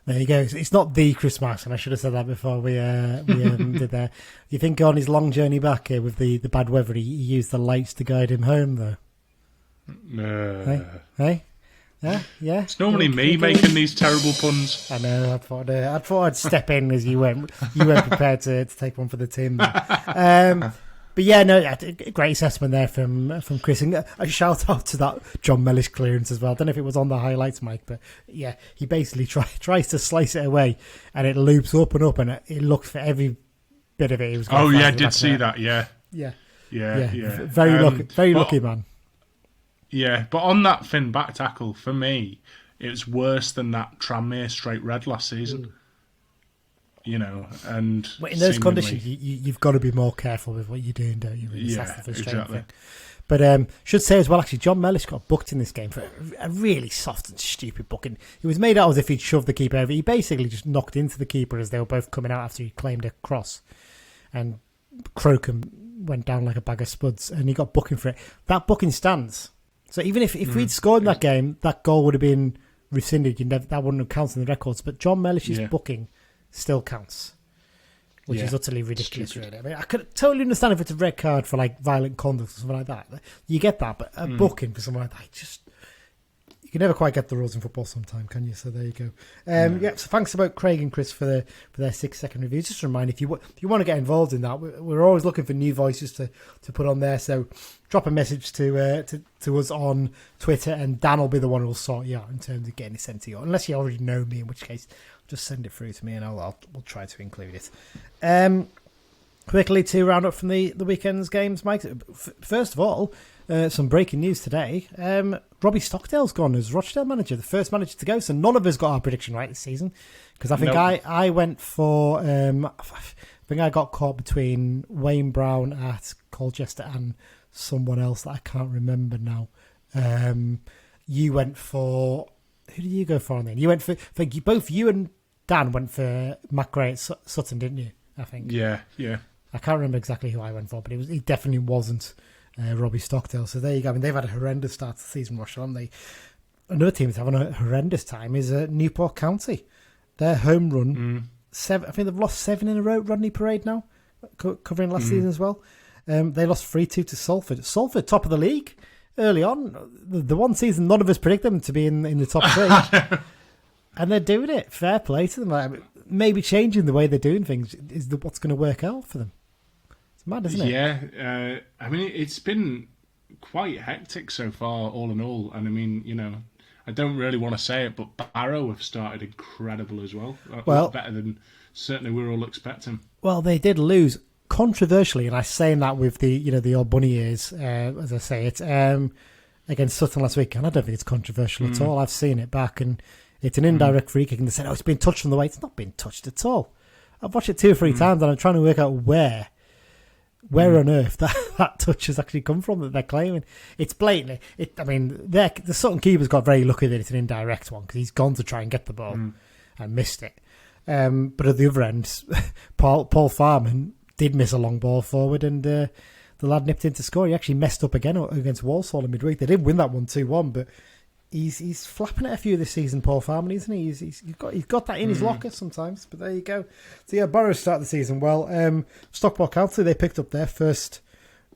There you go. It's not the Chris Martin. I should have said that before we did that. You think on his long journey back here with the bad weather, he used the lights to guide him home, though? Hey? Yeah. It's normally me making these terrible puns. I know. I thought I'd step in as you weren't prepared to take one for the team. But yeah, no, great assessment there from Chris, and a shout out to that John Mellish clearance as well. I don't know if it was on the highlights, Mike, but yeah, he basically tries to slice it away, and it loops up and up, and it looks for every bit of it. He was I did see that. Yeah. Very lucky man. Yeah, but on that Finn back tackle, for me, it's worse than that Tranmere straight red last season. And in those conditions, you've got to be more careful with what you're doing, don't you? Really? Yeah, exactly. But should say as well, actually, John Mellish got booked in this game for a really soft and stupid booking. It was made out as if he'd shoved the keeper over. He basically just knocked into the keeper as they were both coming out after he claimed a cross. And Crocombe went down like a bag of spuds, and he got booking for it. That booking stands. So even if we'd scored in that game, that goal would have been rescinded. That wouldn't have counted in the records. But John Mellish's booking still counts, which is utterly ridiculous, really. I mean, I could totally understand if it's a red card for like violent conduct or something like that. You get that, but a booking for someone like that, can never quite get the rules in football sometimes, can you? So there you go. So thanks about Craig and Chris for their 6-second reviews. Just a reminder, if you want to get involved in that, we're always looking for new voices to put on there. So drop a message to us on Twitter, and Dan will be the one who'll sort you out in terms of getting it sent to you. Unless you already know me, in which case just send it through to me, and we'll try to include it. Quickly to round up from the weekend's games, Mike. First of all, some breaking news today. Robbie Stockdale's gone as Rochdale manager, the first manager to go. So none of us got our prediction right this season, because I think I went for. I think I got caught between Wayne Brown at Colchester and someone else that I can't remember now. You went for. Who did you go for then? You went for. I think both you and Dan went for Matt Gray at Sutton, didn't you? I think. Yeah. I can't remember exactly who I went for, but it definitely wasn't Robbie Stockdale. So there you go. I mean, they've had a horrendous start to the season, Russell, haven't they? Another team that's having a horrendous time is Newport County. Their home run, I think they've lost 7 in a row. Rodney Parade now, covering last season as well. They lost 3-2 to Salford. Salford, top of the league early on. The one season none of us predict them to be in the top 3. And they're doing it. Fair play to them. Maybe changing the way they're doing things is what's going to work out for them. It's mad, isn't it? Yeah. I mean, it's been quite hectic so far, all in all. And I mean, I don't really want to say it, but Barrow have started incredible as well. A lot better than certainly we were all expecting. Well, they did lose controversially, and I'm saying that with the old bunny ears, as I say it, against Sutton last week. And I don't think it's controversial at all. I've seen it back, and it's an indirect free kick, and they said, it's been touched from the way. It's not been touched at all. I've watched it 2 or 3 times, and I'm trying to work out where on earth that touch has actually come from that they're claiming. It's blatantly. The Sutton keeper's got very lucky that it's an indirect one, because he's gone to try and get the ball and missed it. But at the other end, Paul Farman did miss a long ball forward, and the lad nipped in to score. He actually messed up again against Walsall in midweek. They did win that one 2-1, but he's flapping at a few this season, Paul Farman, isn't he? He's got that in his locker sometimes. But there you go. So yeah, Barrow start the season well. Stockport County, they picked up their first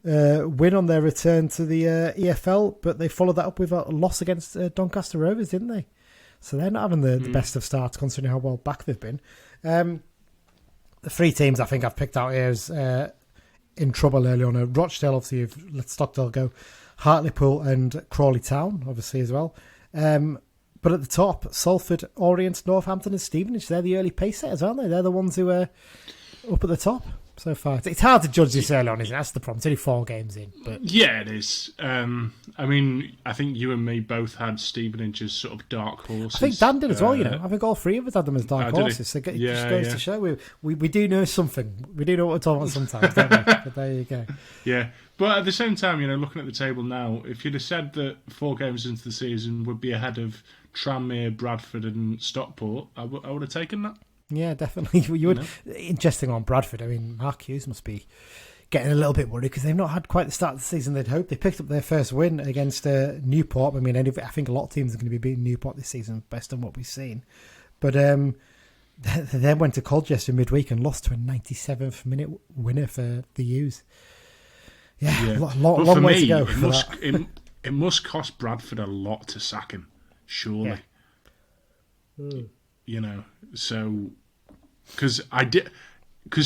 win on their return to the EFL, but they followed that up with a loss against Doncaster Rovers, didn't they? So they're not having the best of starts, considering how well back they've been. The 3 teams I think I've picked out here is in trouble early on. Rochdale, obviously, you've let Stockdale go. Hartlepool and Crawley Town, obviously, as well. But at the top, Salford, Orient, Northampton and Stevenage. They're the early pace setters, aren't they? They're the ones who are up at the top so far. It's hard to judge this early on, isn't it? That's the problem. It's only 4 games in. But yeah, it is. I think you and me both had Stevenage as sort of dark horses. I think Dan did as well, I think all 3 of us had them as dark horses. So it just goes to show we do know something. We do know what we're talking about sometimes, don't we? But there you go. Yeah. But at the same time, looking at the table now, if you'd have said that 4 games into the season would be ahead of Tranmere, Bradford and Stockport, I would have taken that. Yeah, definitely. You would. Interesting on Bradford. I mean, Mark Hughes must be getting a little bit worried because they've not had quite the start of the season they'd hoped. They picked up their first win against Newport. I mean, I think a lot of teams are going to be beating Newport this season, based on what we've seen. But they then went to Colchester midweek and lost to a 97th minute winner for the U's. Yeah. Long way to go. It must cost Bradford a lot to sack him, surely. Yeah. So because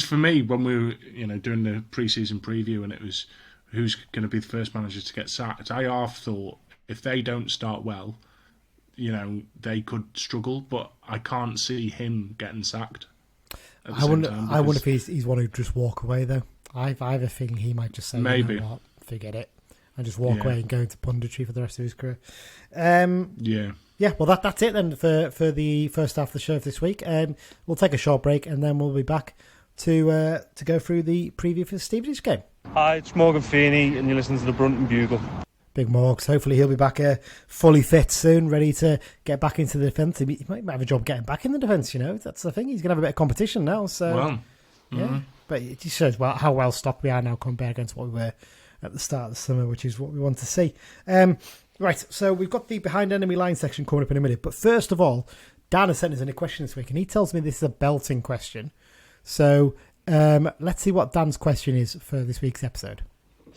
for me, when we were doing the pre-season preview and it was who's going to be the first manager to get sacked, I half thought if they don't start well, they could struggle, but I can't see him getting sacked. I wonder if he's one who'd just walk away though. I have a feeling he might just say, maybe, you know what, forget it, and just walk away and go into punditry for the rest of his career. Yeah, well, that's it then for the first half of the show this week. We'll take a short break and then we'll be back to go through the preview for the Stevenage game. Hi, it's Morgan Feeney and you're listening to the Brunton Bugle. Big Morgs. Hopefully he'll be back fully fit soon, ready to get back into the defence. He might have a job getting back in the defence, That's the thing. He's going to have a bit of competition now. So, yeah. But it just shows how well stocked we are now compared against what we were at the start of the summer, which is what we want to see. Right, so we've got the behind enemy line section coming up in a minute. But first of all, Dan has sent us in a question this week, and he tells me this is a belting question. So let's see what Dan's question is for this week's episode.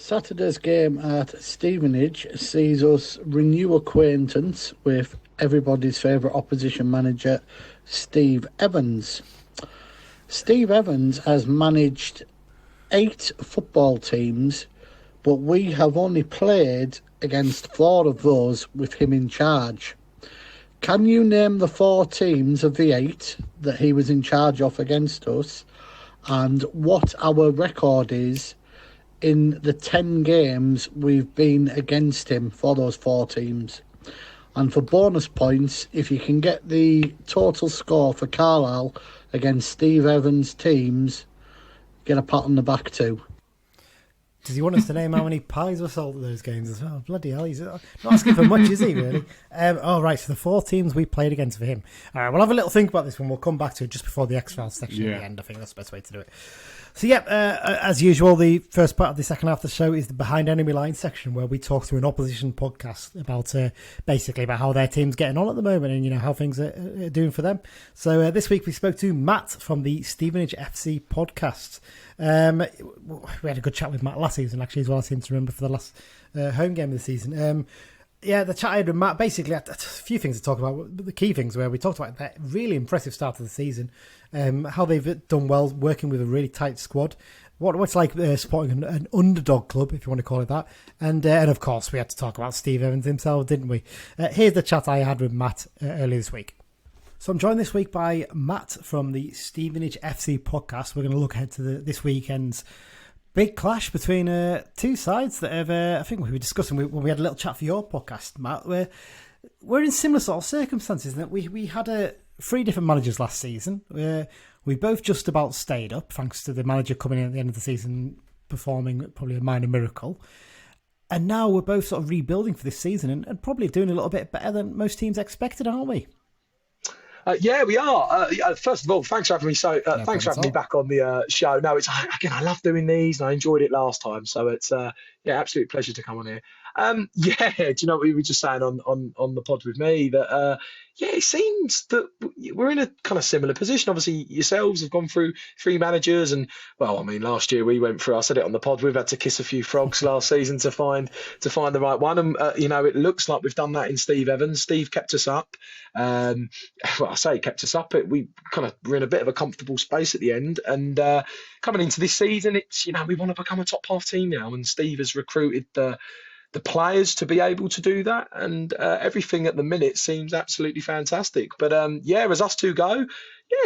Saturday's game at Stevenage sees us renew acquaintance with everybody's favourite opposition manager, Steve Evans. Steve Evans has managed 8 football teams, but we have only played against 4 of those with him in charge. Can you name the 4 teams of the 8 that he was in charge of against us, and what our record is in the 10 games we've been against him for those 4 teams? And for bonus points, if you can get the total score for Carlisle against Steve Evans' teams, get a pat on the back too. Does he want us to name how many pies were sold at those games as well? Bloody hell, he's not asking for much, is he, really? Right, so the 4 teams we played against for him. We'll have a little think about this one. We'll come back to it just before the X-Files section at the end. I think that's the best way to do it. So, as usual, the first part of the second half of the show is the Behind Enemy Lines section, where we talk to an opposition podcast about basically about how their team's getting on at the moment and, how things are doing for them. So this week we spoke to Matt from the Stevenage FC Podcast. We had a good chat with Matt last season, actually, as well, I seem to remember, for the last home game of the season. The chat I had with Matt, basically, a few things to talk about. The key things where we talked about that really impressive start of the season, how they've done well working with a really tight squad, what's like supporting an underdog club, if you want to call it that, and of course we had to talk about Steve Evans himself, didn't we? Here's the chat I had with Matt earlier this week. So I'm joined this week by Matt from the Stevenage FC Podcast. We're going to look ahead to this weekend's big clash between 2 sides that have, I think we were discussing when we had a little chat for your podcast, Matt. We're in similar sort of circumstances in that we had 3 different managers last season. We both just about stayed up, thanks to the manager coming in at the end of the season, performing probably a minor miracle. And now we're both sort of rebuilding for this season and probably doing a little bit better than most teams expected, aren't we? Yeah, we are. First of all, thanks for having me. Thanks for having me back on the show. No, it's again, I love doing these, and I enjoyed it last time. So it's absolute pleasure to come on here. Do you know what we were just saying on the pod with me that it seems that we're in a kind of similar position. Obviously, yourselves have gone through 3 managers, and last year we went through. I said it on the pod. We've had to kiss a few frogs last season to find the right one, and it looks like we've done that in Steve Evans. Steve kept us up. I say kept us up. We kind of were in a bit of a comfortable space at the end, and coming into this season, it's we want to become a top half team now, and Steve has recruited the players to be able to do that, and everything at the minute seems absolutely fantastic. But as us 2 go,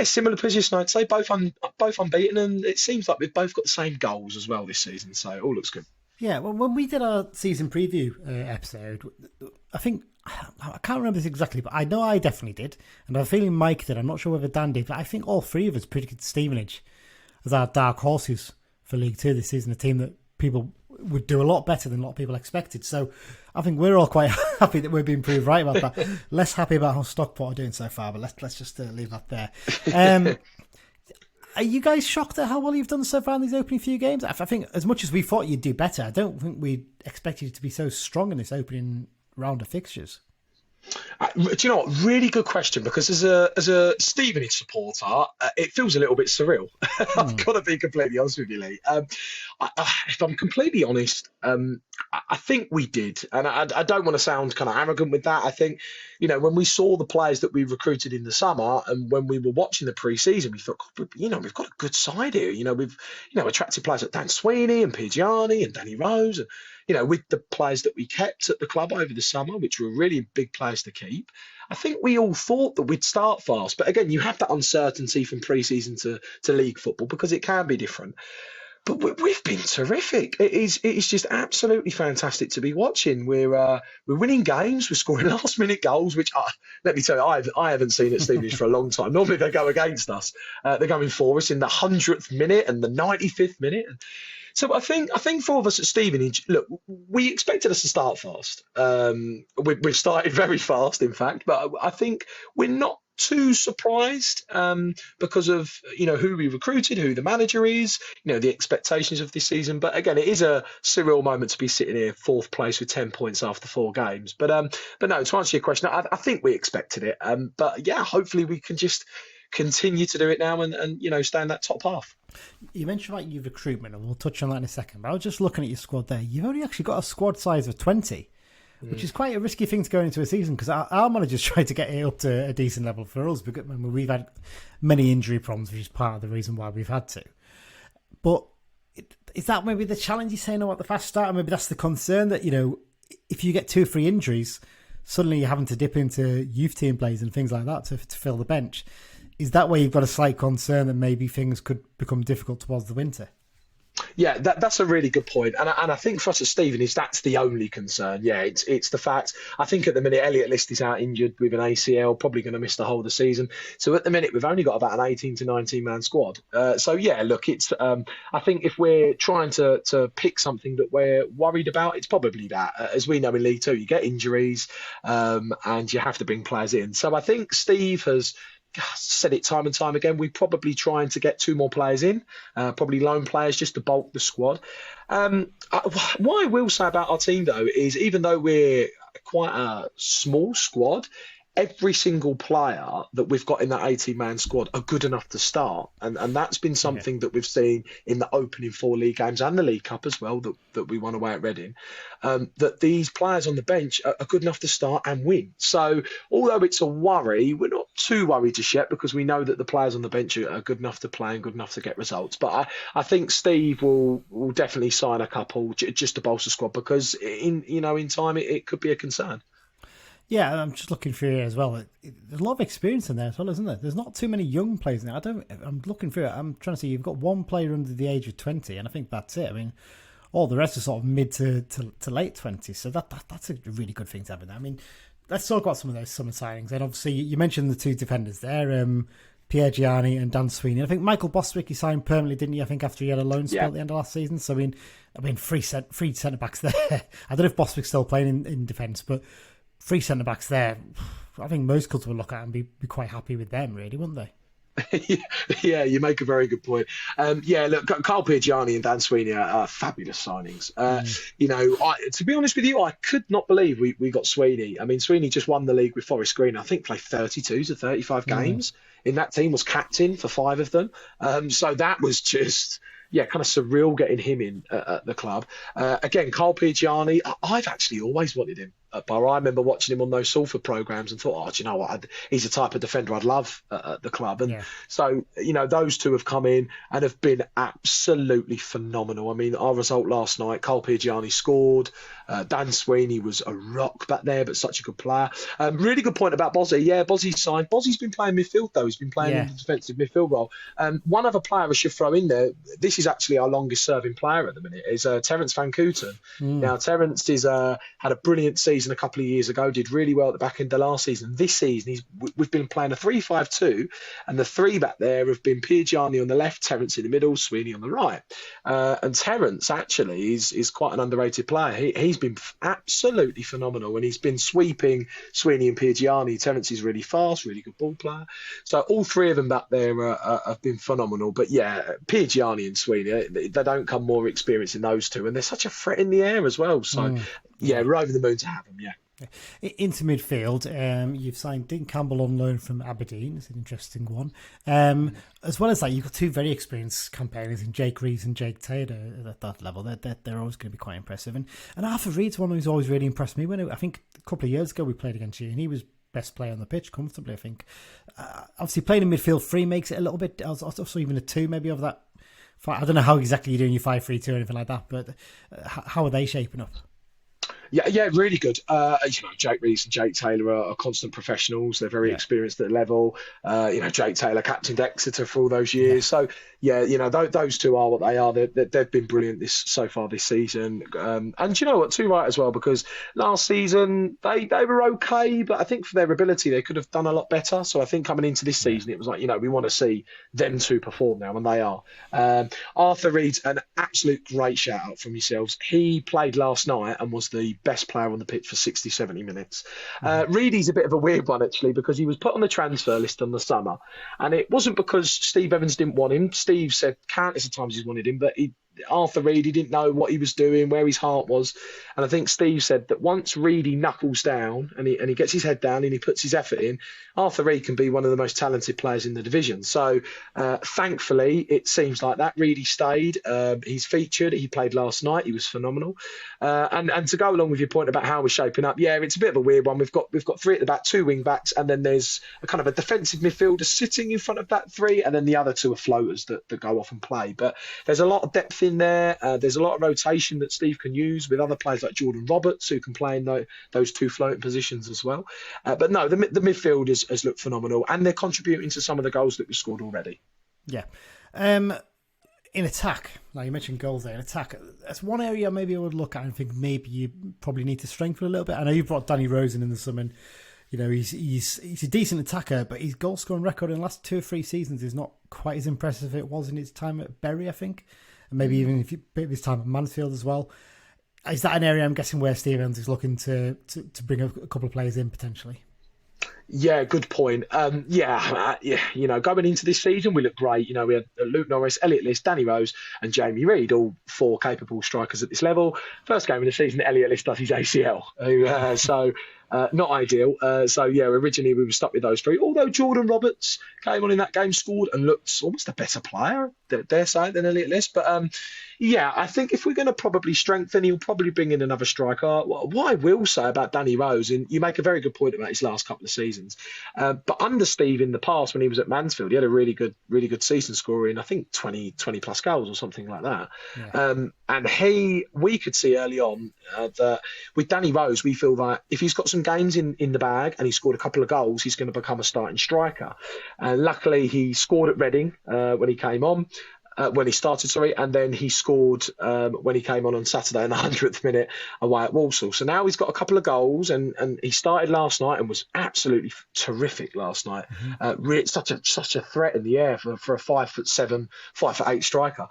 similar position, I'd say, both unbeaten, and it seems like we've both got the same goals as well this season, so it all looks good. Yeah, well, when we did our season preview episode, I think, I can't remember this exactly, but I know I definitely did, and I'm feeling Mike did. I'm not sure whether Dan did, but I think all 3 of us predicted Stevenage as our dark horses for League 2 this season, a team that people would do a lot better than a lot of people expected. So I think we're all quite happy that we're being proved right about that. Less happy about how Stockport are doing so far, but let's just leave that there. Are you guys shocked at how well you've done so far in these opening few games? I think as much as we thought you'd do better, I don't think we expected you to be so strong in this opening round of fixtures. Do you know what? Really good question, because as a Stevenage supporter, it feels a little bit surreal. I've got to be completely honest with you, Lee. If I'm completely honest, I think we did, and I don't want to sound kind of arrogant with that. I think, when we saw the players that we recruited in the summer, and when we were watching the pre-season, we thought, we've got a good side here. We've attracted players like Dan Sweeney and Pigiani and Danny Rose, and with the players that we kept at the club over the summer, which were really big players to keep. I think we all thought that we'd start fast, but again, you have that uncertainty from pre-season to league football, because it can be different. But we've been terrific. It is just absolutely fantastic to be watching. We're winning games. We're scoring last-minute goals, which, let me tell you, I haven't seen at Stevenage for a long time. Normally they go against us. They're going for us in the 100th minute and the 95th minute. So I think for all of us at Stevenage, look, we expected us to start fast. We've started very fast, in fact, but I think we're not too surprised because of who we recruited, who the manager is, the expectations of this season. But again, it is a surreal moment to be sitting here 4th place with 10 points after 4 games. But no, to answer your question, I think we expected it. But yeah, hopefully we can just continue to do it now and stay in that top half. You mentioned about your recruitment, and we'll touch on that in a second. But I was just looking at your squad there. You've only actually got a squad size of 20, which is quite a risky thing to go into a season, because our managers tried to get it up to a decent level for us. Because we've had many injury problems, which is part of the reason why we've had to. But is that maybe the challenge you're saying about the fast start? And maybe that's the concern that, if you get 2 or 3 injuries, suddenly you're having to dip into youth team plays and things like that to fill the bench. Is that where you've got a slight concern that maybe things could become difficult towards the winter? Yeah, that's a really good point. And I think for us at Stevenage, that's the only concern. Yeah, it's the fact. I think at the minute, Elliot List is out injured with an ACL, probably going to miss the whole of the season. So at the minute, we've only got about an 18 to 19-man squad. So, yeah, look, it's. I think if we're trying to pick something that we're worried about, it's probably that. As we know in League 2, you get injuries and you have to bring players in. So I think Steve has said it time and time again, we're probably trying to get 2 more players in, probably loan players just to bulk the squad. What I will say about our team, though, is even though we're quite a small squad, every single player that we've got in that 18-man squad are good enough to start. And that's been something that we've seen in the opening 4 league games and the League Cup as well, that we won away at Reading, that these players on the bench are good enough to start and win. So although it's a worry, we're not too worried just yet, because we know that the players on the bench are good enough to play and good enough to get results. But I think Steve will definitely sign a couple just to bolster the squad, because in time it could be a concern. Yeah, I'm just looking through it as well. There's a lot of experience in there as well, isn't there? There's not too many young players now. I'm looking through it. I'm trying to see. You've got 1 player under the age of 20, and I think that's it. I mean, all the rest are sort of mid to late 20s. So that's a really good thing to have in there. I mean, let's talk about some of those summer signings. And obviously, you mentioned the 2 defenders there, Pierre Gianni and Dan Sweeney. I think Michael Bostwick, he signed permanently, didn't he? I think after he had a loan spell at the end of last season. So I mean, free centre backs there. I don't know if Bostwick's still playing in defence, but 3 centre-backs there, I think most clubs would look at and be quite happy with them, really, wouldn't they? Yeah, you make a very good point. Look, Carl Piergiani and Dan Sweeney are fabulous signings. To be honest with you, I could not believe we got Sweeney. I mean, Sweeney just won the league with Forest Green. I think played 32 to 35 games in that team, was captain for 5 of them. So that was just... kind of surreal getting him in at the club. Again, Carl Piergiani, I've actually always wanted him at Borough. I remember watching him on those Salford programmes and thought, do you know what? He's the type of defender I'd love at the club. And so, those 2 have come in and have been absolutely phenomenal. I mean, our result last night, Carl Piergiani scored. Dan Sweeney was a rock back there, but such a good player. Really good point about Bozzy. Yeah, Bozzy's signed. Bozzy's been playing midfield, though. He's been playing in the defensive midfield role. One other player I should throw in there, this is actually our longest serving player at the minute, is Terence Van Kooten. Now, Terence had a brilliant season a couple of years ago, did really well at the back end of last season. This season, we've been playing a 3-5-2, and the 3 back there have been Piergiani on the left, Terence in the middle, Sweeney on the right. And Terence actually is quite an underrated player. He's been absolutely phenomenal, and he's been sweeping Sweeney and Piergiani. Terence is really fast, really good ball player. So all 3 of them back there have been phenomenal. But yeah, Piergiani and Sweeney, they don't come more experienced in those 2, and they're such a threat in the air as well. So we're over the moon to have them. Into midfield, you've signed Dean Campbell on loan from Aberdeen. It's an interesting one. As well as that, you've got 2 very experienced campaigners in Jake Reeves and Jake Taylor at that level. They're always going to be quite impressive. And Arthur Reed's one who's always really impressed me. I think a couple of years ago we played against you, and he was best player on the pitch comfortably, I think. Obviously, playing in midfield 3 makes it a little bit, also even a 2 maybe of that. I don't know how exactly you're doing your 5-3-2 or anything like that, but how are they shaping up? Yeah, really good. Jake Reeves and Jake Taylor are constant professionals. They're very experienced at level. Jake Taylor captained Exeter for all those years. So, those 2 are what they are. They've been brilliant so far this season. And you know what, too right as well, because last season they were okay, but I think for their ability they could have done a lot better. So I think coming into this season it was like, we want to see them 2 perform now, and they are. Arthur Reed's an absolute great shout out from yourselves. He played last night and was the best player on the pitch for 60, 70 minutes. Reedy's a bit of a weird one, actually, because he was put on the transfer list in the summer, and it wasn't because Steve Evans didn't want him. Steve said countless of times he's wanted him, but Arthur Reed, he didn't know what he was doing, where his heart was. And I think Steve said that once Reedy knuckles down and he gets his head down and he puts his effort in, Arthur Reed can be one of the most talented players in the division. So thankfully, it seems like that. Reedy stayed. He's featured. He played last night. He was phenomenal. And to go along with your point about how we're shaping up, yeah, it's a bit of a weird one. We've got 3 at the back, 2 wing backs, and then there's a kind of a defensive midfielder sitting in front of that 3, and then the other 2 are floaters that go off and play. But there's a lot of depth in there. There's a lot of rotation that Steve can use with other players like Jordan Roberts, who can play in those 2 floating positions as well. But no, the midfield has looked phenomenal, and they're contributing to some of the goals that we scored already. Yeah. In attack, now you mentioned goals there. In attack, that's one area maybe I would look at and think maybe you probably need to strengthen a little bit. I know you brought Danny Rose in the summer. And, you know, he's a decent attacker, but his goal scoring record in the last 2 or 3 seasons is not quite as impressive as it was in his time at Bury, I think, and maybe even if you bit of his time at Mansfield as well. Is that an area I'm guessing where Steve Evans is looking to bring a couple of players in potentially? Yeah, good point. You know, going into this season, we looked great. You know, we had Luke Norris, Elliot List, Danny Rose, and Jamie Reid, all 4 capable strikers at this level. First game of the season, Elliot List does his ACL, so not ideal. Originally we were stuck with those 3. Although Jordan Roberts came on in that game, scored, and looked almost a better player, dare say, than Elliot List. But I think if we're going to probably strengthen, he'll probably bring in another striker. What I will say about Danny Rose, and you make a very good point about his last couple of seasons, but under Steve in the past when he was at Mansfield, he had a really good season scoring, I think 20 plus goals or something like that. Yeah. And we could see early on that with Danny Rose, we feel that if he's got some games in the bag and he scored a couple of goals, he's going to become a starting striker. And luckily he scored at Reading when he came on. When he started, and then he scored when he came on Saturday in the 100th minute away at Walsall. So now he's got a couple of goals, and he started last night and was absolutely terrific last night. Such a threat in the air for a 5'7", 5'8" striker.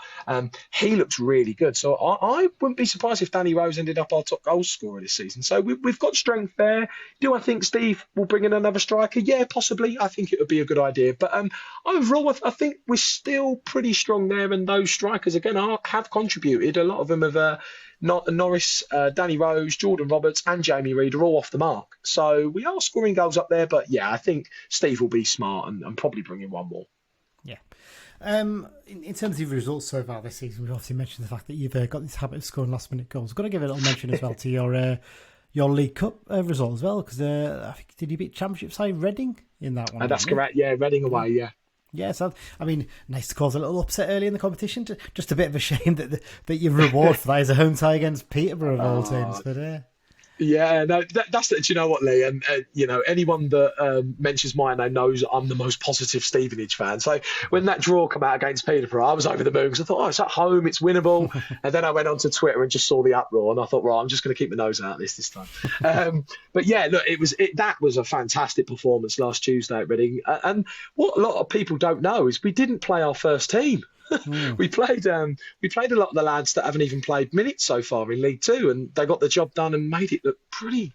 He looks really good. So I wouldn't be surprised if Danny Rose ended up our top goal scorer this season. So we've got strength there. Do I think Steve will bring in another striker? Yeah, possibly. I think it would be a good idea. But overall, I think we're still pretty strong there. And those strikers again have contributed. A lot of them have Norris, Danny Rose, Jordan Roberts, and Jamie Reid are all off the mark. So we are scoring goals up there. But yeah, I think Steve will be smart and probably bring in one more. Yeah. In terms of results so far this season, we've obviously mentioned the fact that you've got this habit of scoring last minute goals. I've got to give a little mention as well to your League Cup result as well, because I think did you beat Championship side Reading in that one? That's correct. Yeah, Reading away. Yeah. Yeah, so I mean, nice to cause a little upset early in the competition. Just a bit of a shame that your reward for that is a home tie against Peterborough of all teams. But yeah, no, that's it. Do you know what, Lee? And anyone that mentions my name knows I'm the most positive Stevenage fan. So when that draw came out against Peterborough, I was over the moon because I thought, it's at home, it's winnable. And then I went onto Twitter and just saw the uproar, and I thought, I'm just going to keep my nose out of this time. But yeah, look, that was a fantastic performance last Tuesday at Reading. And what a lot of people don't know is we didn't play our first team. We played a lot of the lads that haven't even played minutes so far in League Two, and they got the job done and made it look pretty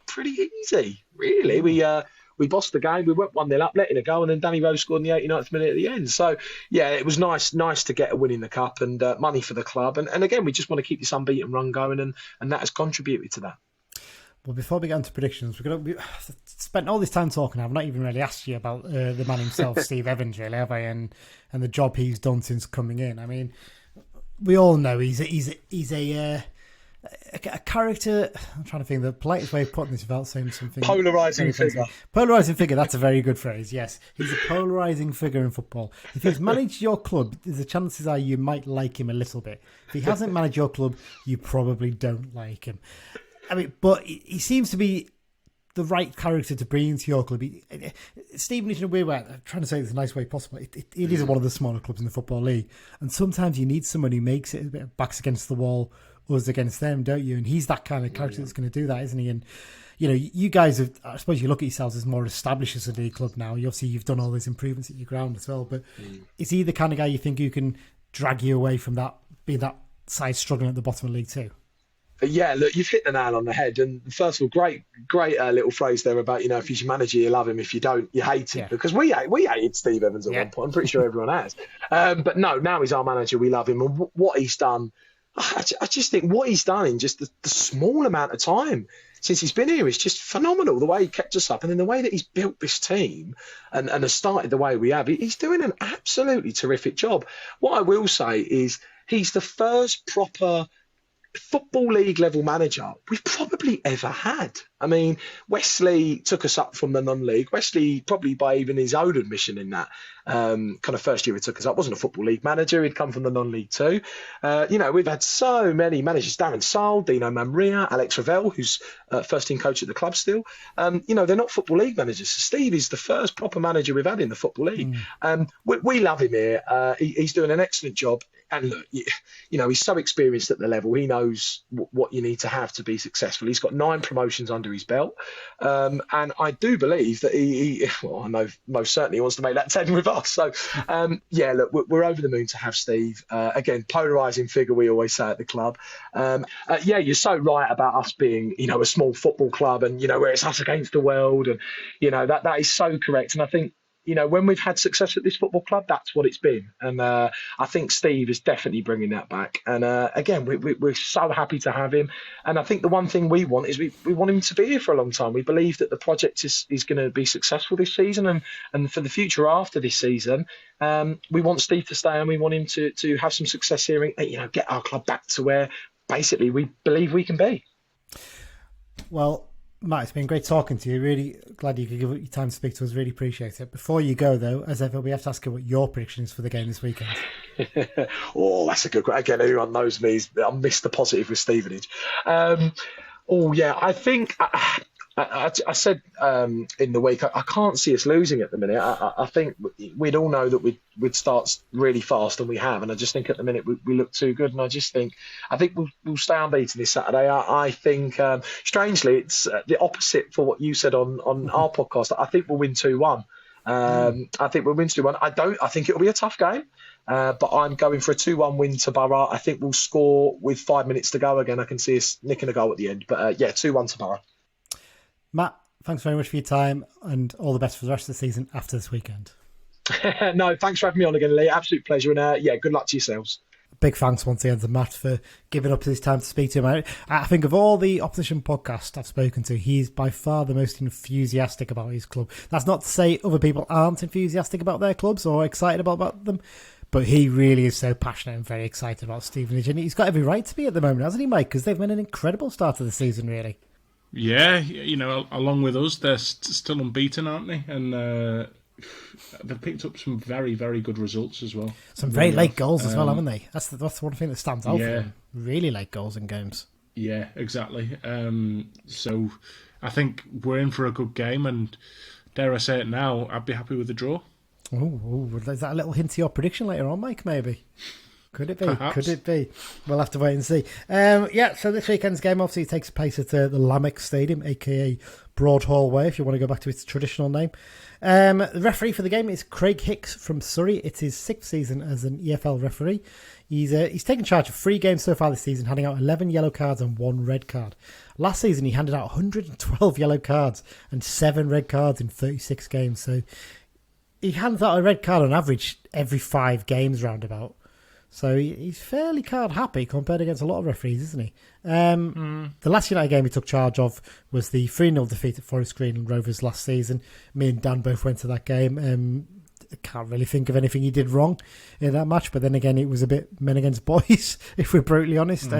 easy. Really, we bossed the game. We went 1-0 up, letting it go, and then Danny Rose scored in the 89th minute at the end. So yeah, it was nice to get a win in the cup and money for the club. And again, we just want to keep this unbeaten run going, and that has contributed to that. Well, before we get into predictions, we've spent all this time talking. I've not even really asked you about the man himself, Steve Evans, really, have I? And the job he's done since coming in. I mean, we all know he's a character. I'm trying to think the politest way of putting this without saying something. Polarising figure. Polarising figure. That's a very good phrase. Yes, he's a polarising figure in football. If he's managed your club, the chances are you might like him a little bit. If he hasn't managed your club, you probably don't like him. I mean, but he seems to be the right character to bring into your club. Stevenage, in a weird way, I'm trying to say this in the nice way possible, it is one of the smaller clubs in the Football League. And sometimes you need someone who makes it a bit of backs against the wall, us against them, don't you? And he's that kind of character that's going to do that, isn't he? And, you guys have, I suppose you look at yourselves as more established as a league club now. Obviously, you've done all these improvements at your ground as well. But is he the kind of guy you think who can drag you away from that, being that side struggling at the bottom of League Two? Yeah, look, you've hit the nail on the head. And first of all, great little phrase there about, if he's your manager, you love him. If you don't, you hate him. Yeah. Because we hated Steve Evans at one point. I'm pretty sure everyone has. But no, now he's our manager. We love him. And what he's done I just think what he's done in just the small amount of time since he's been here is just phenomenal. The way he kept us up, and then the way that he's built this team and has started the way we have, he's doing an absolutely terrific job. What I will say is he's the first proper Football League level manager we've probably ever had. I mean, Wesley took us up from the non-league. Wesley, probably by even his own admission in that kind of first year he took us up, wasn't a Football League manager. He'd come from the non-league too. We've had so many managers: Darren Saul, Dino Mamria, Alex Ravel, who's first team coach at the club still. They're not Football League managers. So Steve is the first proper manager we've had in the Football League. We love him here. He's doing an excellent job. And look, he's so experienced at the level. He knows what you need to have to be successful. He's got 9 promotions under his belt. And I do believe that I know most certainly he wants to make that 10 with us. So, look, we're over the moon to have Steve. Again, polarising figure, we always say at the club. You're so right about us being, a small football club and, where it's us against the world. And, that is so correct. And I think, when we've had success at this football club, that's what it's been. And I think Steve is definitely bringing that back. And again, we're so happy to have him. And I think the one thing we want is we want him to be here for a long time. We believe that the project is going to be successful this season and for the future after this season. We want Steve to stay and we want him to have some success here and get our club back to where basically we believe we can be. Well, Matt, it's been great talking to you. Really glad you could give up your time to speak to us. Really appreciate it. Before you go, though, as ever, we have to ask you what your prediction is for the game this weekend. That's a good question. Again, everyone knows me. I'm Mr. Positive with Stevenage. I think I said in the week, I can't see us losing at the minute. I think we'd all know that we'd start really fast, and we have. And I just think at the minute we look too good. And I think we'll stay unbeaten this Saturday. I think, strangely, it's the opposite for what you said on our podcast. I think we'll win 2-1. I think we'll win 2-1. I think it'll be a tough game. But I'm going for a 2-1 win to Borough. I think we'll score with 5 minutes to go. Again, I can see us nicking a goal at the end. But 2-1 to Borough. Matt, thanks very much for your time and all the best for the rest of the season after this weekend. No, thanks for having me on again, Lee. Absolute pleasure. And good luck to yourselves. Big thanks once again to Matt for giving up his time to speak to him. I think of all the opposition podcasts I've spoken to, he's by far the most enthusiastic about his club. That's not to say other people aren't enthusiastic about their clubs or excited about them, but he really is so passionate and very excited about Stevenage. And he's got every right to be at the moment, hasn't he, Mike? Because they've made an incredible start to the season, really. Yeah, along with us, they're still unbeaten, aren't they? And they've picked up some very, very good results as well. Some very late goals as well, haven't they? That's one thing that stands out for them. Really late goals in games. Yeah, exactly. So I think we're in for a good game, and dare I say it now, I'd be happy with the draw. Oh, is that a little hint to your prediction later on, Mike, maybe? Could it be? Perhaps. Could it be? We'll have to wait and see. So this weekend's game obviously takes place at the Lamech Stadium, aka Broadhall Way, if you want to go back to its traditional name. The referee for the game is Craig Hicks from Surrey. It's his 6th season as an EFL referee. He's taken charge of 3 games so far this season, handing out 11 yellow cards and 1 red card. Last season he handed out 112 yellow cards and 7 red cards in 36 games. So he hands out a red card on average every 5 games roundabout. So he's fairly card happy compared against a lot of referees, isn't he? The last United game he took charge of was the 3-0 defeat at Forest Green Rovers last season. Me and Dan both went to that game. I can't really think of anything he did wrong in that match, but then again, it was a bit men against boys, if we're brutally honest.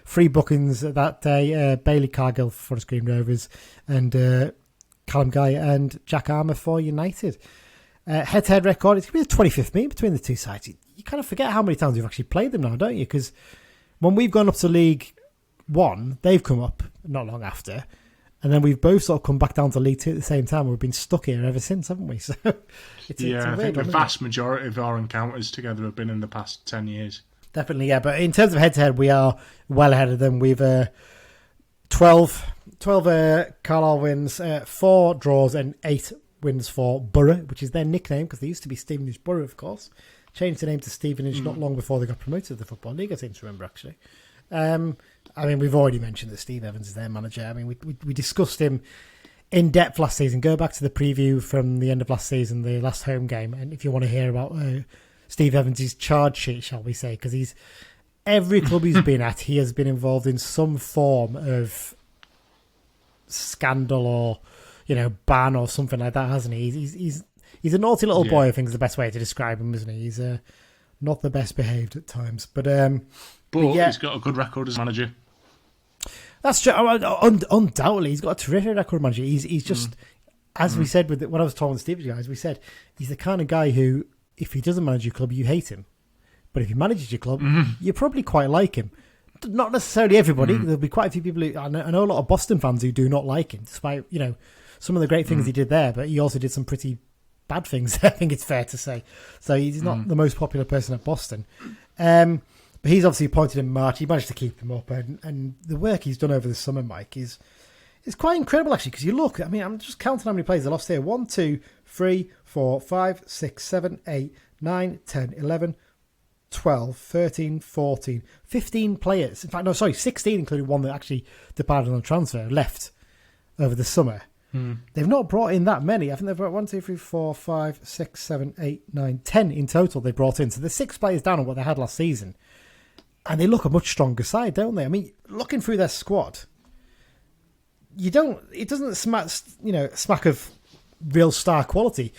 3 bookings that day, Bailey Cargill for Forest Green Rovers and Callum Guy and Jack Armour for United. Head-to-head record, it's going to be the 25th meeting between the two sides. You kind of forget how many times you've actually played them now, don't you? Because when we've gone up to League 1, they've come up not long after, and then we've both sort of come back down to League 2 at the same time. We've been stuck here ever since, haven't we? So it's I think the vast majority of our encounters together have been in the past 10 years. Definitely, yeah. But in terms of head-to-head, we are well ahead of them. We've 12 Carlisle wins, 4 draws and 8 wins for Borough, which is their nickname because they used to be Stevenage Borough, of course. Changed the name to Stevenage not long before they got promoted to the Football League, I seem to remember, actually. We've already mentioned that Steve Evans is their manager. I mean, we discussed him in depth last season. Go back to the preview from the end of last season, the last home game, and if you want to hear about Steve Evans' charge sheet, shall we say, because he's every club he's been at, he has been involved in some form of scandal or, ban or something like that, hasn't he? He's a naughty little boy, I think is the best way to describe him, isn't he? He's not the best behaved at times. But he's got a good record as manager. That's true. Undoubtedly, he's got a terrific record manager. He's just, as we said when I was talking to Steve guys, we said he's the kind of guy who, if he doesn't manage your club, you hate him. But if he manages your club, you probably quite like him. Not necessarily everybody. There'll be quite a few people who, I know a lot of Boston fans who do not like him, despite some of the great things he did there. But he also did some pretty bad things, I think it's fair to say. So he's not the most popular person at Boston. But he's obviously appointed in March. He managed to keep him up. And the work he's done over the summer, Mike, is quite incredible, actually, because you look, I'm just counting how many players they lost here. 1, 2, 3, 4, 5, 6, 7, 8, 9, 10, 11, 12, 13, 14, 15 players. In fact, no, sorry, 16, including one that actually departed on transfer, left over the summer. They've not brought in that many. I think they've brought 1, 2, 3, 4, 5, 6, 7, 8, 9, 10 in total they brought in. So there's 6 players down on what they had last season. And they look a much stronger side, don't they? I mean, looking through their squad, it doesn't smack of real star quality,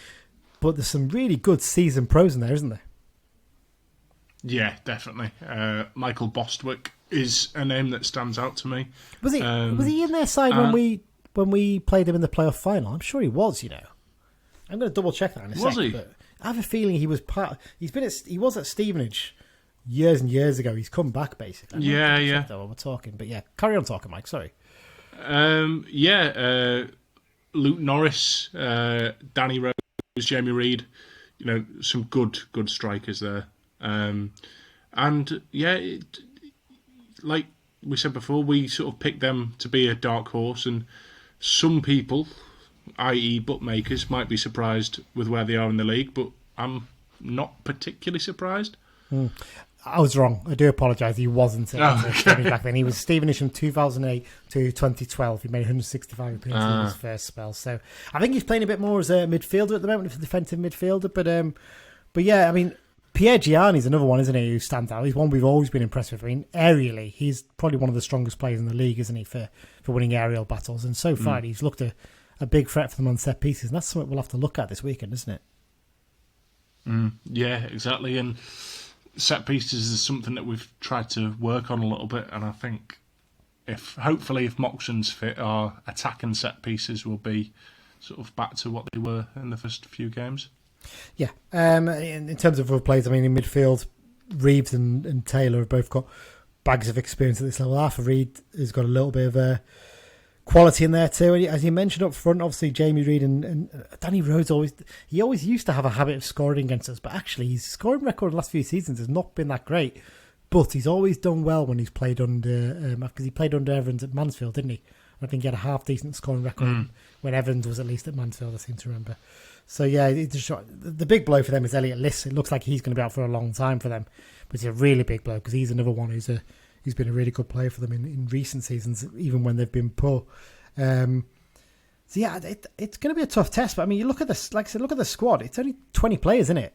but there's some really good seasoned pros in there, isn't there? Yeah, definitely. Michael Bostwick is a name that stands out to me. Was he in their side when we played him in the playoff final? I'm sure he was. I'm going to double check that in a second. Was he? But I have a feeling he was part. He was at Stevenage years and years ago. He's come back basically. Yeah. Though we're talking, but yeah, carry on talking, Mike. Sorry. Luke Norris, Danny Rose, Jamie Reid. Some good strikers there. Like we said before, we sort of picked them to be a dark horse, and some people, i.e. bookmakers, might be surprised with where they are in the league, but I'm not particularly surprised. I was wrong. I do apologise. He wasn't back then. He was Stevenage from 2008 to 2012. He made 165 appearances in his first spell. So I think he's playing a bit more as a midfielder at the moment, a defensive midfielder. But yeah, I mean, Pierre Gianni's another one, isn't he, who stands out. He's one we've always been impressed with. I mean, aerially, he's probably one of the strongest players in the league, isn't he, for winning aerial battles. And so far, he's looked a big threat for them on set pieces. And that's something we'll have to look at this weekend, isn't it? Yeah, exactly. And set pieces is something that we've tried to work on a little bit. And I think hopefully if Moxon's fit, our attacking set pieces will be sort of back to what they were in the first few games. Yeah, in terms of other players, I mean, in midfield, Reeves and Taylor have both got bags of experience at this level. Arthur Reed has got a little bit of quality in there too. As you mentioned up front, obviously Jamie Reid and Danny Rose always used to have a habit of scoring against us, but actually his scoring record in the last few seasons has not been that great. But he's always done well when he's played under, because he played under Evans at Mansfield, didn't he? I think he had a half decent scoring record when Evans was at least at Mansfield, I seem to remember. So yeah, the big blow for them is Elliot Liss. It looks like he's going to be out for a long time for them, but it's a really big blow because he's another one who's been a really good player for them in recent seasons, even when they've been poor. So yeah, it's going to be a tough test. But I mean, you look at this, like I said, look at the squad. It's only 20 players, isn't it?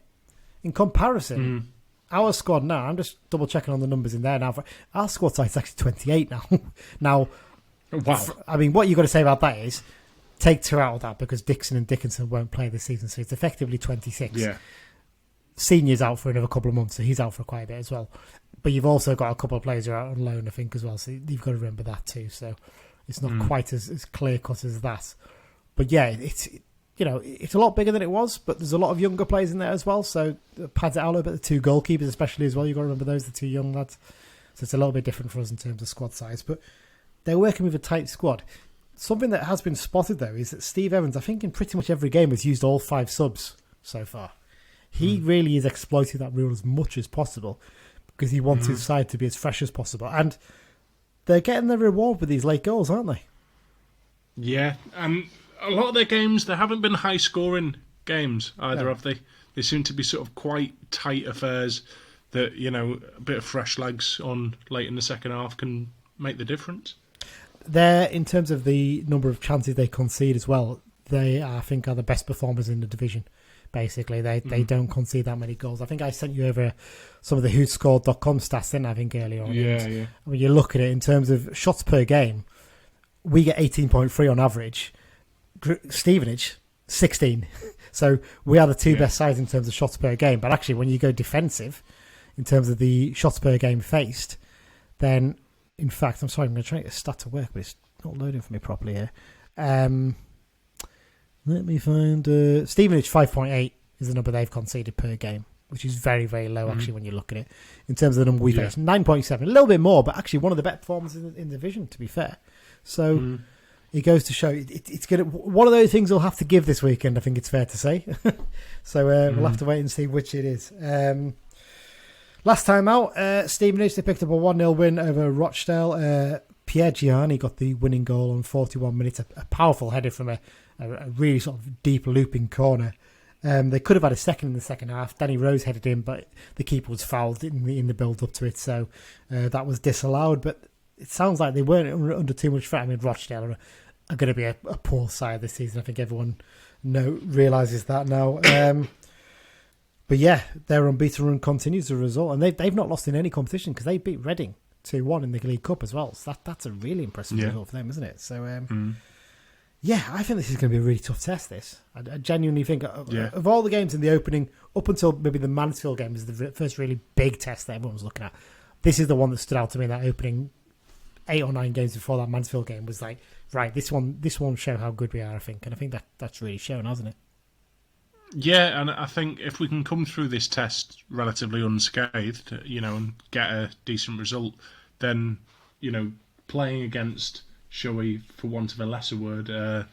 In comparison, our squad now, I'm just double checking on the numbers in there now. Our squad size is actually 28 now. Now, wow. I mean, what you've got to say about that is take 2 out of that because Dixon and Dickinson won't play this season, so it's effectively 26. Yeah. Senior's out for another couple of months, so he's out for quite a bit as well. But you've also got a couple of players who are out on loan, I think, as well. So you've got to remember that too. So it's not quite as clear cut as that. But yeah, it's a lot bigger than it was. But there's a lot of younger players in there as well. So it pads it out a little bit. The 2 goalkeepers, especially as well. You've got to remember those, the 2 young lads. So it's a little bit different for us in terms of squad size. But they're working with a tight squad. Something that has been spotted though is that Steve Evans, I think in pretty much every game, has used all 5 subs so far. He really is exploiting that rule as much as possible because he wants his side to be as fresh as possible. And they're getting the reward with these late goals, aren't they? Yeah, and a lot of their games, they haven't been high-scoring games either, have they? They seem to be sort of quite tight affairs that, a bit of fresh legs on late in the second half can make the difference. They're, in terms of the number of chances they concede as well, they, I think, are the best performers in the division. Basically, they don't concede that many goals. I think I sent you over some of the whoscored.com stats, didn't I think, earlier on? Yeah. When you look at it in terms of shots per game, we get 18.3 on average. Stevenage, 16. So we are the two best sides in terms of shots per game. But actually, when you go defensive, in terms of the shots per game faced, then, in fact, I'm sorry, I'm going to try to get a stat to work, but it's not loading for me properly here. Let me find... Stevenage 5.8 is the number they've conceded per game, which is very, very low, actually, when you look at it. In terms of the number we face, 9.7. A little bit more, but actually one of the better performances in the division, to be fair. So it goes to show it's going to... One of those things we'll have to give this weekend, I think it's fair to say. So we'll have to wait and see which it is. Last time out, Stevenage, they picked up a 1-0 win over Rochdale. Pierre Gianni got the winning goal on 41 minutes. A powerful header from a really sort of deep looping corner. They could have had a second in the second half. Danny Rose headed in, but the keeper was fouled in the build up to it, so that was disallowed. But it sounds like they weren't under too much threat. I mean, Rochdale are going to be a poor side this season. I think everyone realises that now. But yeah, their unbeaten run continues as a result, and they've not lost in any competition because they beat Reading 2-1 in the League Cup as well. So that's a really impressive result for them, isn't it? So yeah, I think this is going to be a really tough test. This, I genuinely think of all the games in the opening, up until maybe the Mansfield game is the first really big test that everyone was looking at. This is the one that stood out to me in that opening 8 or 9 games before that Mansfield game. Was like, right, this one will show how good we are. I think, and I think that's really shown, hasn't it? Yeah, and I think if we can come through this test relatively unscathed, and get a decent result, then, playing against, shall we, for want of a lesser word,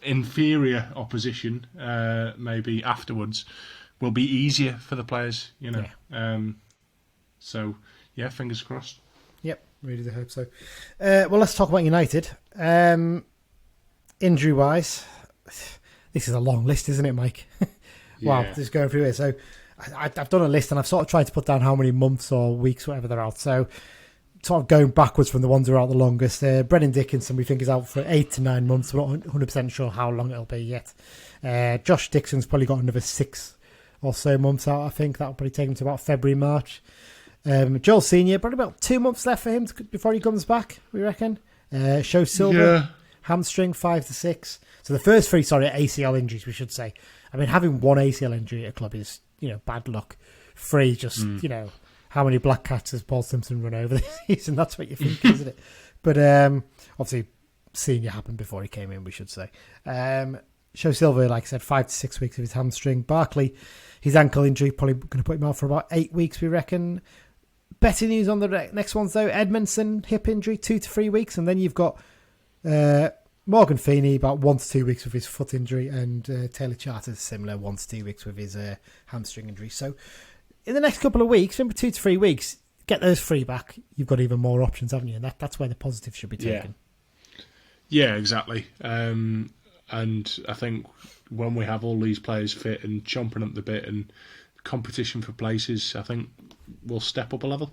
inferior opposition, maybe afterwards, will be easier for the players, So, yeah, fingers crossed. Yep, really do hope so. Well, let's talk about United. Injury-wise... This is a long list, isn't it, Mike? Wow, just going through it. So I've done a list and I've sort of tried to put down how many months or weeks, whatever they're out. So sort of going backwards from the ones who are out the longest. Brennan Dickinson, we think, is out for 8 to 9 months. We're not 100% sure how long it'll be yet. Josh Dixon's probably got another 6 or so months out, I think. That'll probably take him to about February, March. Joel Senior, probably about 2 months left for him before he comes back, we reckon. Show Silver, hamstring, 5 to 6. So the first 3, ACL injuries, we should say. I mean, having 1 ACL injury at a club is, bad luck. 3, just, how many black cats has Paul Simpson run over this season? That's what you think, isn't it? But obviously, Senior happened before he came in, we should say. Show Silver, like I said, 5 to 6 weeks of his hamstring. Barkley, his ankle injury, probably going to put him out for about 8 weeks, we reckon. Better news on the next ones, though. Edmondson, hip injury, 2 to 3 weeks. And then you've got... Morgan Feeney, about 1 to 2 weeks with his foot injury, and Taylor Charters, similar, 1 to 2 weeks with his hamstring injury. So in the next couple of weeks, remember 2 to 3 weeks, get those 3 back, you've got even more options, haven't you? And that's where the positives should be taken. Yeah, exactly. And I think when we have all these players fit and chomping up the bit and competition for places, I think we'll step up a level.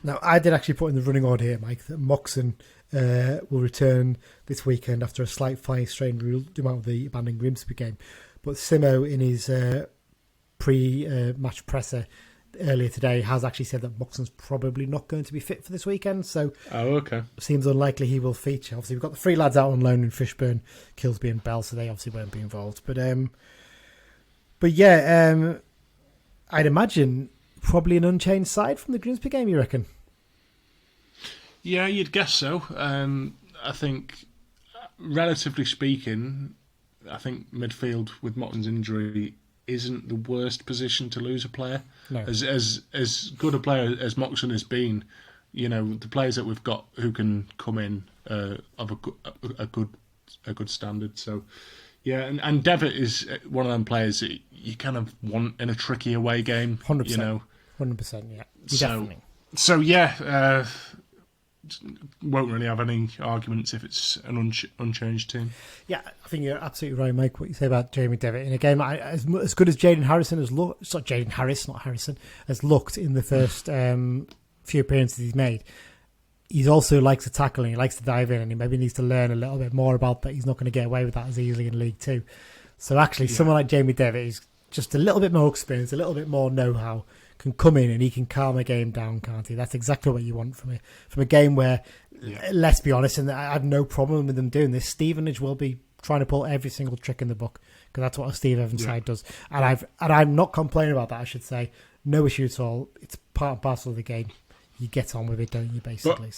Now, I did actually put in the running order here, Mike, that Moxon will return this weekend after a slight thigh strain ruled him out of the abandoned Grimsby game. But Simo, in his pre-match presser earlier today, has actually said that Moxon's probably not going to be fit for this weekend. So seems unlikely he will feature. Obviously, we've got the 3 lads out on loan in Fishburn, Kilsby and Bell, so they obviously won't be involved. But yeah, I'd imagine probably an unchanged side from the Grimsby game, you reckon? Yeah, you'd guess so. I think, relatively speaking, I think midfield with Motton's injury isn't the worst position to lose a player. No. As good a player as Moxon has been, the players that we've got who can come in of a good standard. So, yeah, and Devitt is one of them players that you kind of want in a tricky away game. 100%. 100%, yeah. Definitely. So yeah. Won't really have any arguments if it's an unchanged team. Yeah, I think you're absolutely right, Mike, what you say about Jamie Devitt. In a game as good as Jaden Harrison has looked, it's not Jaden Harris, not Harrison, has looked in the first few appearances he's made, he also likes to tackle and he likes to dive in, and he maybe needs to learn a little bit more about that. He's not going to get away with that as easily in League Two. So actually, someone like Jamie Devitt is just a little bit more experience, a little bit more know-how, can come in and he can calm a game down, can't he? That's exactly what you want from a game where, let's be honest, and I have no problem with them doing this, Stevenage will be trying to pull every single trick in the book, because that's what a Steve Evans side does. And I'm not complaining about that, I should say. No issue at all. It's part and parcel of the game. You get on with it, don't you, basically?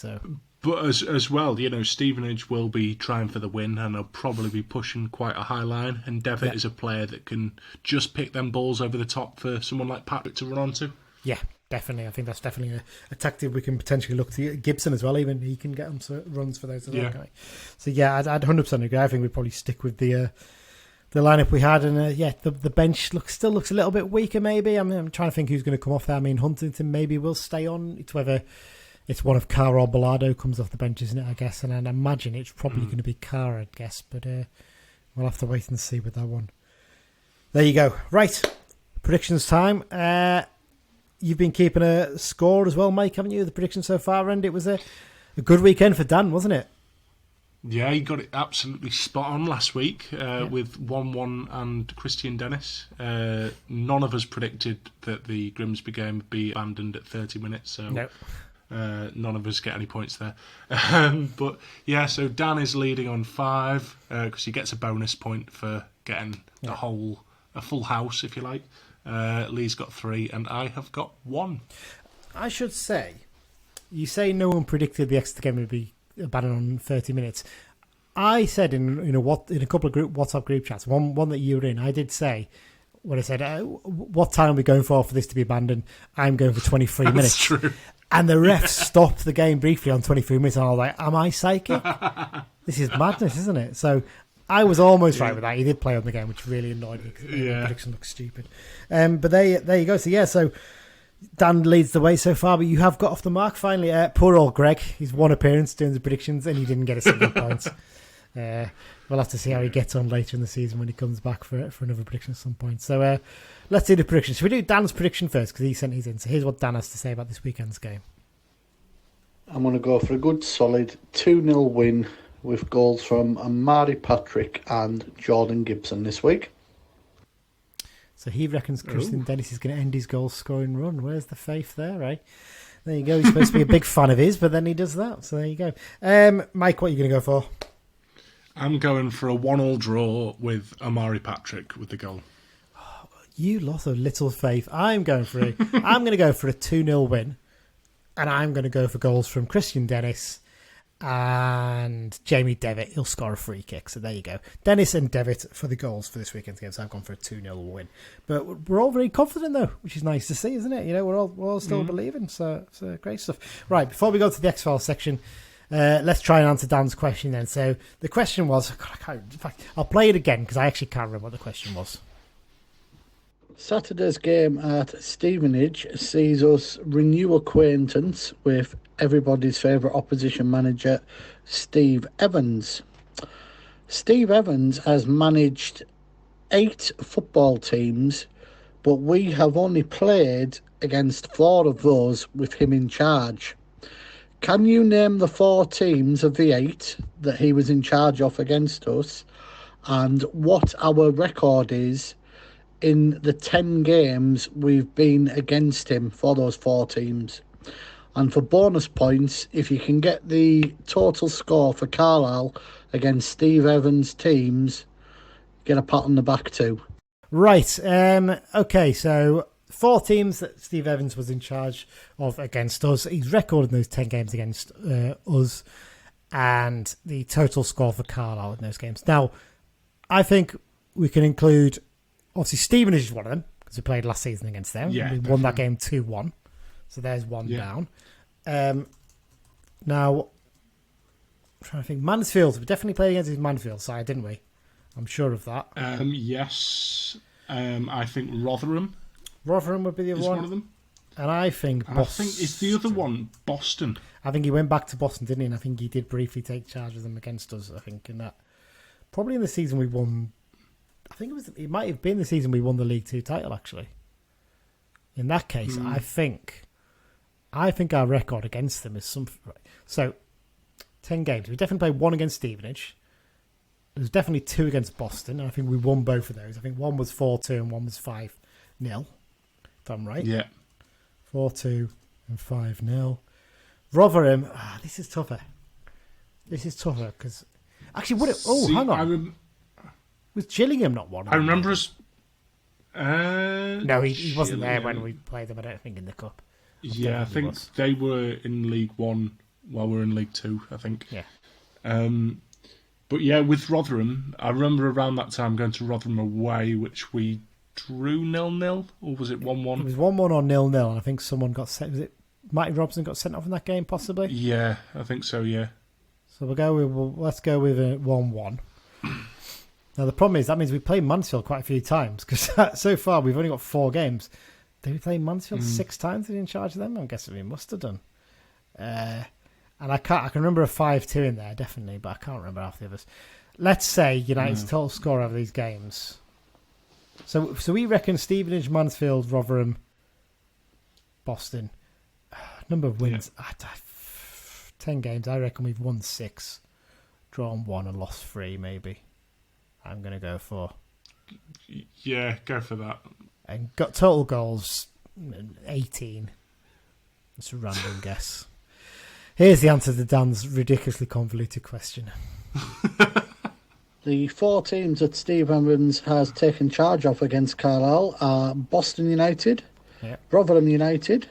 But as well, Stevenage will be trying for the win, and they'll probably be pushing quite a high line. And Devitt is a player that can just pick them balls over the top for someone like Patrick to run onto. Yeah, definitely. I think that's definitely a tactic we can potentially look to. Gibson as well, even he can get them runs for those as well. So I'd 100% agree. I think we'd probably stick with the lineup we had, and the bench still looks a little bit weaker. Maybe I'm trying to think who's going to come off there. I mean, Huntington maybe will stay on. It's whether it's one of Carr or Bilardo comes off the bench, isn't it? I guess, and I imagine it's probably going to be Carr, I'd guess, but we'll have to wait and see with that one. There you go. Right, predictions time. You've been keeping a score as well, Mike, haven't you? The predictions so far, and it was a good weekend for Dan, wasn't it? Yeah, he got it absolutely spot on last week with 1-1 and Christian Dennis. None of us predicted that the Grimsby game would be abandoned at 30 minutes, so none of us get any points there. But yeah, so Dan is leading on 5 because he gets a bonus point for getting a full house, if you like. Lee's got 3 and I have got 1. I should say, you say no one predicted the extra game would be abandoned on 30 minutes. I said in a couple of WhatsApp group chats, one that you were in, I did say, when I said, what time are we going for this to be abandoned? I'm going for 23 minutes. That's true. And the refs stopped the game briefly on 23 minutes, and I was like, am I psychic? This is madness, isn't it? So I was almost right with that. He did play on the game, which really annoyed me because the prediction looks stupid. But there you go. So Dan leads the way so far, but you have got off the mark finally. Poor old Greg. He's one appearance doing the predictions, and he didn't get a single point. We'll have to see how he gets on later in the season when he comes back for another prediction at some point. So let's do the predictions. Should we do Dan's prediction first? Because he sent his in. So here's what Dan has to say about this weekend's game. I'm going to go for a good solid 2-0 win with goals from Amari Patrick and Jordan Gibson this week. So he reckons Christian Dennis is going to end his goal scoring run. Where's the faith there, eh? There you go. He's supposed to be a big fan of his, but then he does that. So there you go. Mike, what are you going to go for? I'm going for a 1-1 draw with Amari Patrick with the goal. Oh, you lot of little faith. I'm going for a 2-0 win, and I'm going to go for goals from Christian Dennis and Jamie Devitt. He'll score a free kick. So there you go. Dennis and Devitt for the goals for this weekend's game. So I've gone for a 2-0 win. But we're all very confident though, which is nice to see, isn't it? We're all still believing. So great stuff. Right, before we go to the X-Files section, let's try and answer Dan's question then. So the question was, in fact, I'll play it again because I actually can't remember what the question was. Saturday's game at Stevenage sees us renew acquaintance with everybody's favourite opposition manager, Steve Evans. Steve Evans has managed 8 football teams, but we have only played against 4 of those with him in charge. Can you name the 4 teams of the 8 that he was in charge of against us, and what our record is in the 10 games we've been against him for those 4 teams? And for bonus points, if you can get the total score for Carlisle against Steve Evans' teams, get a pat on the back too. Right. Okay, so 4 teams that Steve Evans was in charge of against us. He's recorded those 10 games against us, and the total score for Carlisle in those games. Now, I think we can include, obviously, Stevenage is one of them, because we played last season against them. Yeah, we won that game 2-1. So there's one down. Now, I'm trying to think. Mansfield, we definitely played against his Mansfield side, didn't we? I'm sure of that. Yes. I think Rotherham. Rotherham would be the other one of them. And I think Boston. I think is the other one Boston. I think he went back to Boston, didn't he? And I think he did briefly take charge of them against us, I think, in that. Probably in the season we won. I think it might have been the season we won the League 2 title, actually. In that case, I think our record against them is something. Right. So, 10 games. We definitely played 1 against Stevenage. There was definitely 2 against Boston, and I think we won both of those. I think one was 4-2 and one was 5-0, if I'm right. Yeah. 4-2 and 5-0. Rotherham, this is tougher. Because... Actually, would it... Oh, hang on. Was Gillingham not one? I remember us... no, he wasn't there when we played them, I don't think, in the Cup. I think they were in League One while we were in League Two, I think. Yeah. But yeah, with Rotherham, I remember around that time going to Rotherham away, which we drew 0-0, or was it 1-1? It was 1-1 or 0-0, and I think someone got sent. Was it Matty Robson got sent off in that game, possibly? Yeah, I think so. Yeah. So let's go with a 1-1. Now the problem is that means we played Mansfield quite a few times because so far we've only got 4 games. Did we play Mansfield 6 times in charge of them? I'm guessing we must have done. And I can remember a 5-2 in there definitely, but I can't remember half the others. Let's say United's total score over these games. So we reckon Stevenage, Mansfield, Rotherham, Boston. Number of wins. 10 games. I reckon we've won 6, drawn 1 and lost 3 maybe. I'm going to go for... Yeah, go for that. And got total goals 18. It's a random guess. Here's the answer to Dan's ridiculously convoluted question. The 4 teams that Steve Evans has taken charge of against Carlisle are Boston United, Rotherham United,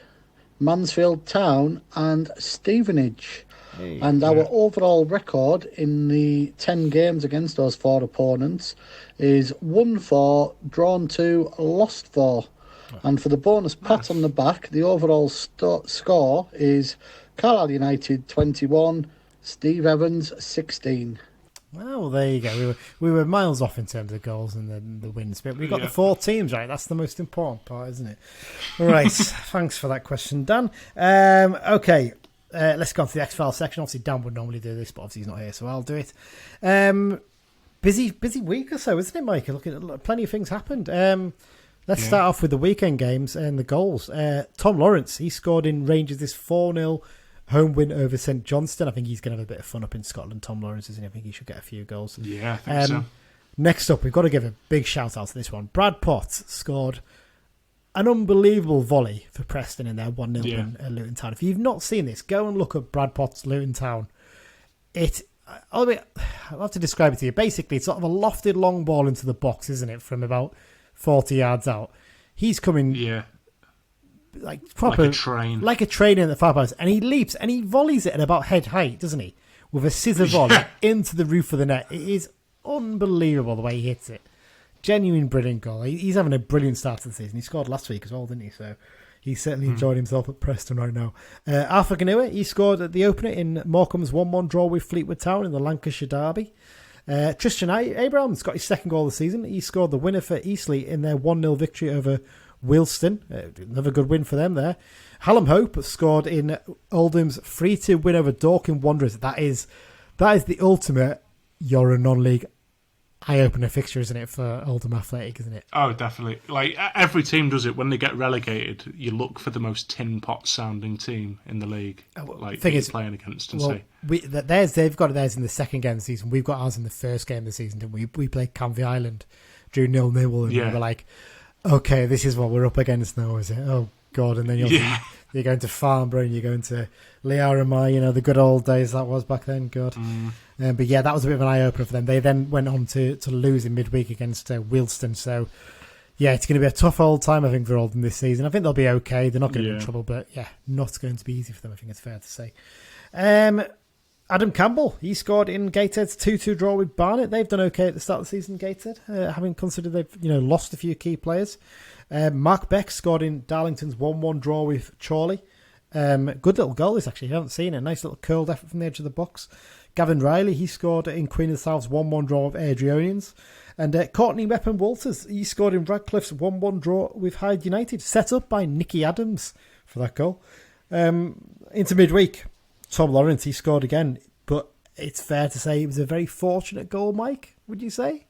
Mansfield Town and Stevenage. And our overall record in the 10 games against those 4 opponents is 1-4, drawn 2, lost 4. And for the bonus pat on the back, the overall score is Carlisle United 21, Steve Evans 16. Well, there you go. We were miles off in terms of goals and the wins, but we got the 4 teams right. That's the most important part, isn't it? Right. Thanks for that question, Dan. Okay. Let's go on to the X-Files section. Obviously, Dan would normally do this, but obviously he's not here, so I'll do it. Busy week or so, isn't it, Mike? Look, plenty of things happened. Let's start off with the weekend games and the goals. Tom Lawrence, he scored in Rangers this 4-0 home win over St Johnstone. I think he's going to have a bit of fun up in Scotland, Tom Lawrence, isn't he? I think he should get a few goals. Yeah, I think so. Next up, we've got to give a big shout out to this one. Brad Potts scored an unbelievable volley for Preston in their 1-0 win at Luton Town. If you've not seen this, go and look at Brad Potts' Luton Town. I'll have to describe it to you. Basically, it's sort of a lofted long ball into the box, isn't it, from about 40 yards out. He's coming like a train in the far post, and he leaps and he volleys it at about head height, doesn't he? With a scissor volley into the roof of the net. It is unbelievable the way he hits it. Genuine brilliant goal. He's having a brilliant start to the season. He scored last week as well, didn't he? So he's certainly enjoyed himself at Preston right now. Arthur Ganua, he scored at the opener in Morecambe's 1-1 draw with Fleetwood Town in the Lancashire Derby. Tristan Abrahams got his 2nd goal of the season. He scored the winner for Eastleigh in their 1-0 victory over Wilston. Another good win for them there. Hallam Hope scored in Oldham's 3-2 win over Dorking Wanderers. That is the ultimate you're a non-league eye-opener fixture, isn't it, for Oldham Athletic, isn't it? Oh, definitely. Like, every team does it. When they get relegated, you look for the most tin pot sounding team in the league. Like, thing is, playing against and say. They've got theirs in the 2nd game of the season. We've got ours in the 1st game of the season, didn't we? We played Canvey Island, drew 0-0, and we were like, okay, this is what we're up against now, is it? Oh, God. And then you're going to Farnborough and you're going to Learamai, the good old days that was back then, God. But yeah, that was a bit of an eye-opener for them. They then went on to lose in midweek against Wilston. So, yeah, it's going to be a tough old time, I think, for Oldham this season. I think they'll be okay. They're not going to be in trouble, but yeah, not going to be easy for them, I think it's fair to say. Adam Campbell, he scored in Gateshead's 2-2 draw with Barnet. They've done okay at the start of the season, Gateshead, having considered they've lost a few key players. Mark Beck scored in Darlington's 1-1 draw with Chorley. Good little goal this, actually. You haven't seen it. Nice little curled effort from the edge of the box. Gavin Riley, he scored in Queen of the South's 1-1 draw with Adrionians. And Courtney Weapon Walters, he scored in Radcliffe's 1-1 draw with Hyde United, set up by Nicky Adams for that goal. Into midweek, Tom Lawrence, he scored again. But it's fair to say it was a very fortunate goal, Mike, would you say?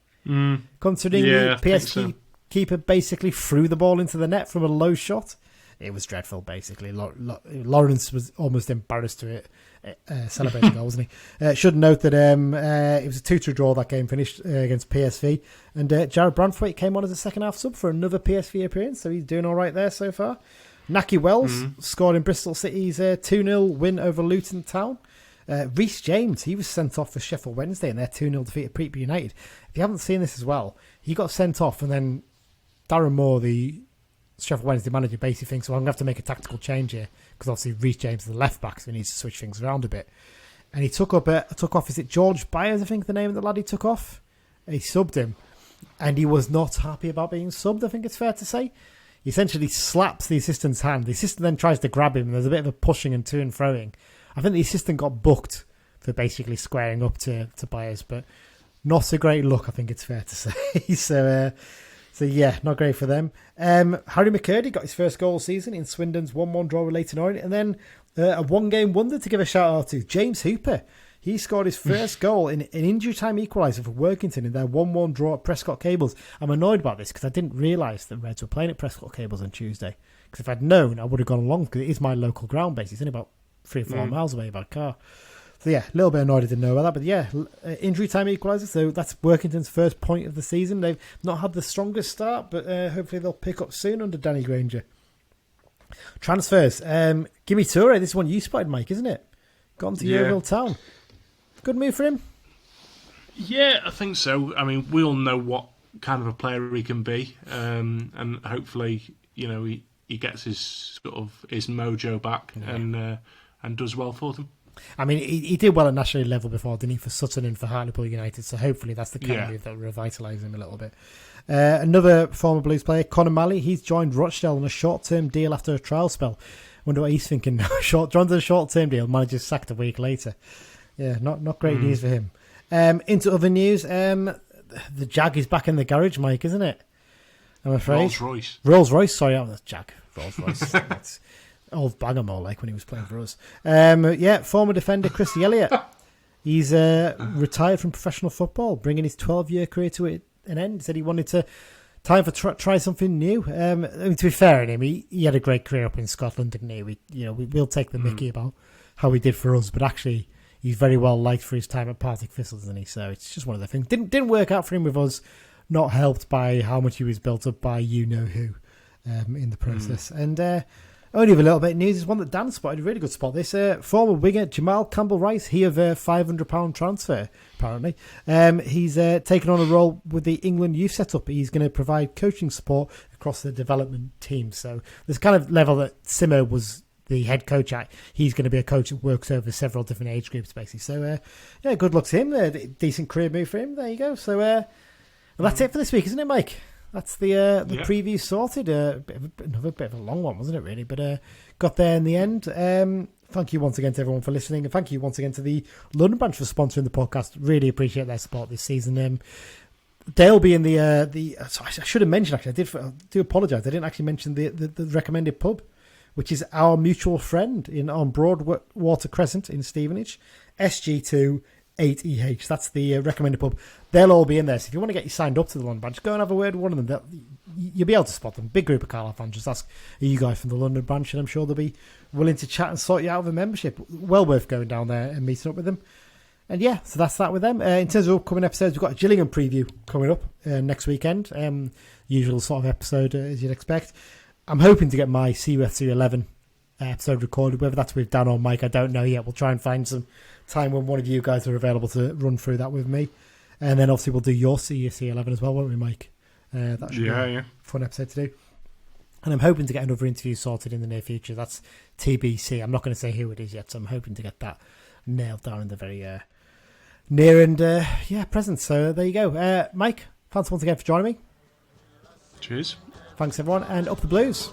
Considering the PSG keeper basically threw the ball into the net from a low shot. it was dreadful, basically. Lawrence was almost embarrassed to it, celebrating goal, wasn't he? Should note that it was a 2-2 draw, that game finished against PSV, and Jared Branthwaite came on as a second-half sub for another PSV appearance, so he's doing all right there so far. Naki Wells scored in Bristol City's 2-0 win over Luton Town. Reece James, he was sent off for Sheffield Wednesday in their 2-0 defeat at Prepby United. If you haven't seen this as well, he got sent off, and then Darren Moore, the Sheffield Wednesday manager, basically thinks, well, I'm going to have to make a tactical change here, because obviously Reece James is the left back, so he needs to switch things around a bit. And he took off, is it George Byers, I think the name of the lad he took off? He subbed him, and he was not happy about being subbed, I think it's fair to say. He essentially slaps the assistant's hand. The assistant then tries to grab him, and there's a bit of a pushing and to and froing. I think the assistant got booked for basically squaring up to Byers, but not a great look, I think it's fair to say. So yeah, not great for them. Harry McCurdy got his first goal of the season in Swindon's 1-1 draw with Leyton Orient, and then a one-game wonder to give a shout-out to, James Hooper. He scored his first goal in an injury-time equaliser for Workington in their 1-1 draw at Prescott Cables. I'm annoyed about this because I didn't realise that Reds were playing at Prescott Cables on Tuesday. Because if I'd known, I would have gone along, because it is my local ground base. It's only about 3 or 4 miles away by car. So yeah, a little bit annoyed I didn't know about that. But yeah, injury time equaliser. So that's Workington's first point of the season. They've not had the strongest start, but hopefully they'll pick up soon under Danny Granger. Transfers. Gimme Toure, this is one you spotted, Mike, isn't it? Gone to Yeovil Town. Good move for him? Yeah, I think so. I mean, we all know what kind of a player he can be. And hopefully, he gets his mojo back and does well for them. I mean, he did well at national level before, didn't he, for Sutton and for Hartlepool United, so hopefully that's the kind of move that will revitalise him a little bit. Another former Blues player, Conor Malley, he's joined Rochdale on a short-term deal after a trial spell. Wonder what he's thinking now. Joined a short-term deal, manager's sacked a week later. Yeah, not great news for him. Into other news, the Jag is back in the garage, Mike, isn't it? I'm afraid. Rolls-Royce, sorry, the Jag. Rolls-Royce. It's old Baggermore, like when he was playing for us. Former defender Chrissy Elliott. He's retired from professional football, bringing his 12-year career to an end. He said he wanted to time for try something new. I mean, to be fair in him, he had a great career up in Scotland, didn't he? We'll take the mickey about how he did for us, but actually he's very well liked for his time at Partick Thistle, isn't he? So it's just one of the things. Didn't work out for him with us, not helped by how much he was built up by you-know-who in the process. And only a little bit of news is one that Dan spotted, a really good spot. This former winger, Jamal Campbell-Rice, he of a £500 transfer, apparently. He's taken on a role with the England youth setup. He's going to provide coaching support across the development team. So this kind of level that Simo was the head coach at, he's going to be a coach that works over several different age groups, basically. So, good luck to him. Decent career move for him. There you go. So, that's it for this week, isn't it, Mike? That's the preview sorted. Another bit of a long one, wasn't it, really? But got there in the end. Thank you once again to everyone for listening. And thank you once again to the London branch for sponsoring the podcast. Really appreciate their support this season. They'll be in the... I should have mentioned, actually. I do apologise. I didn't actually mention the recommended pub, which is our mutual friend on Broadwater Crescent in Stevenage, SG2 8EH. That's the recommended pub. They'll all be in there. So if you want to get you signed up to the London branch, go and have a word with one of them. You'll be able to spot them. Big group of Carlisle fans. Just ask, are you guys from the London branch? And I'm sure they'll be willing to chat and sort you out of a membership. Well worth going down there and meeting up with them. And yeah, so that's that with them. In terms of upcoming episodes, we've got a Gillingham preview coming up next weekend. Usual sort of episode as you'd expect. I'm hoping to get my CUFC 11 episode recorded. Whether that's with Dan or Mike, I don't know yet. We'll try and find some time when one of you guys are available to run through that with me. And then obviously we'll do your CUFC 11 as well, won't we, Mike? That should be a fun episode to do. And I'm hoping to get another interview sorted in the near future. That's TBC. I'm not going to say who it is yet, so I'm hoping to get that nailed down in the very near and present. So there you go. Mike, thanks once again for joining me. Cheers. Thanks everyone, and up the Blues.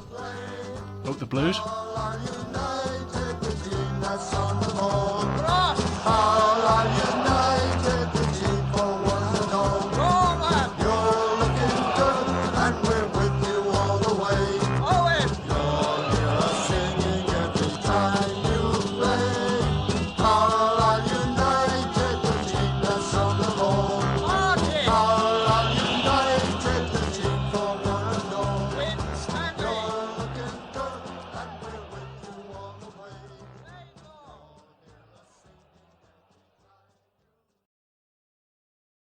Up the Blues.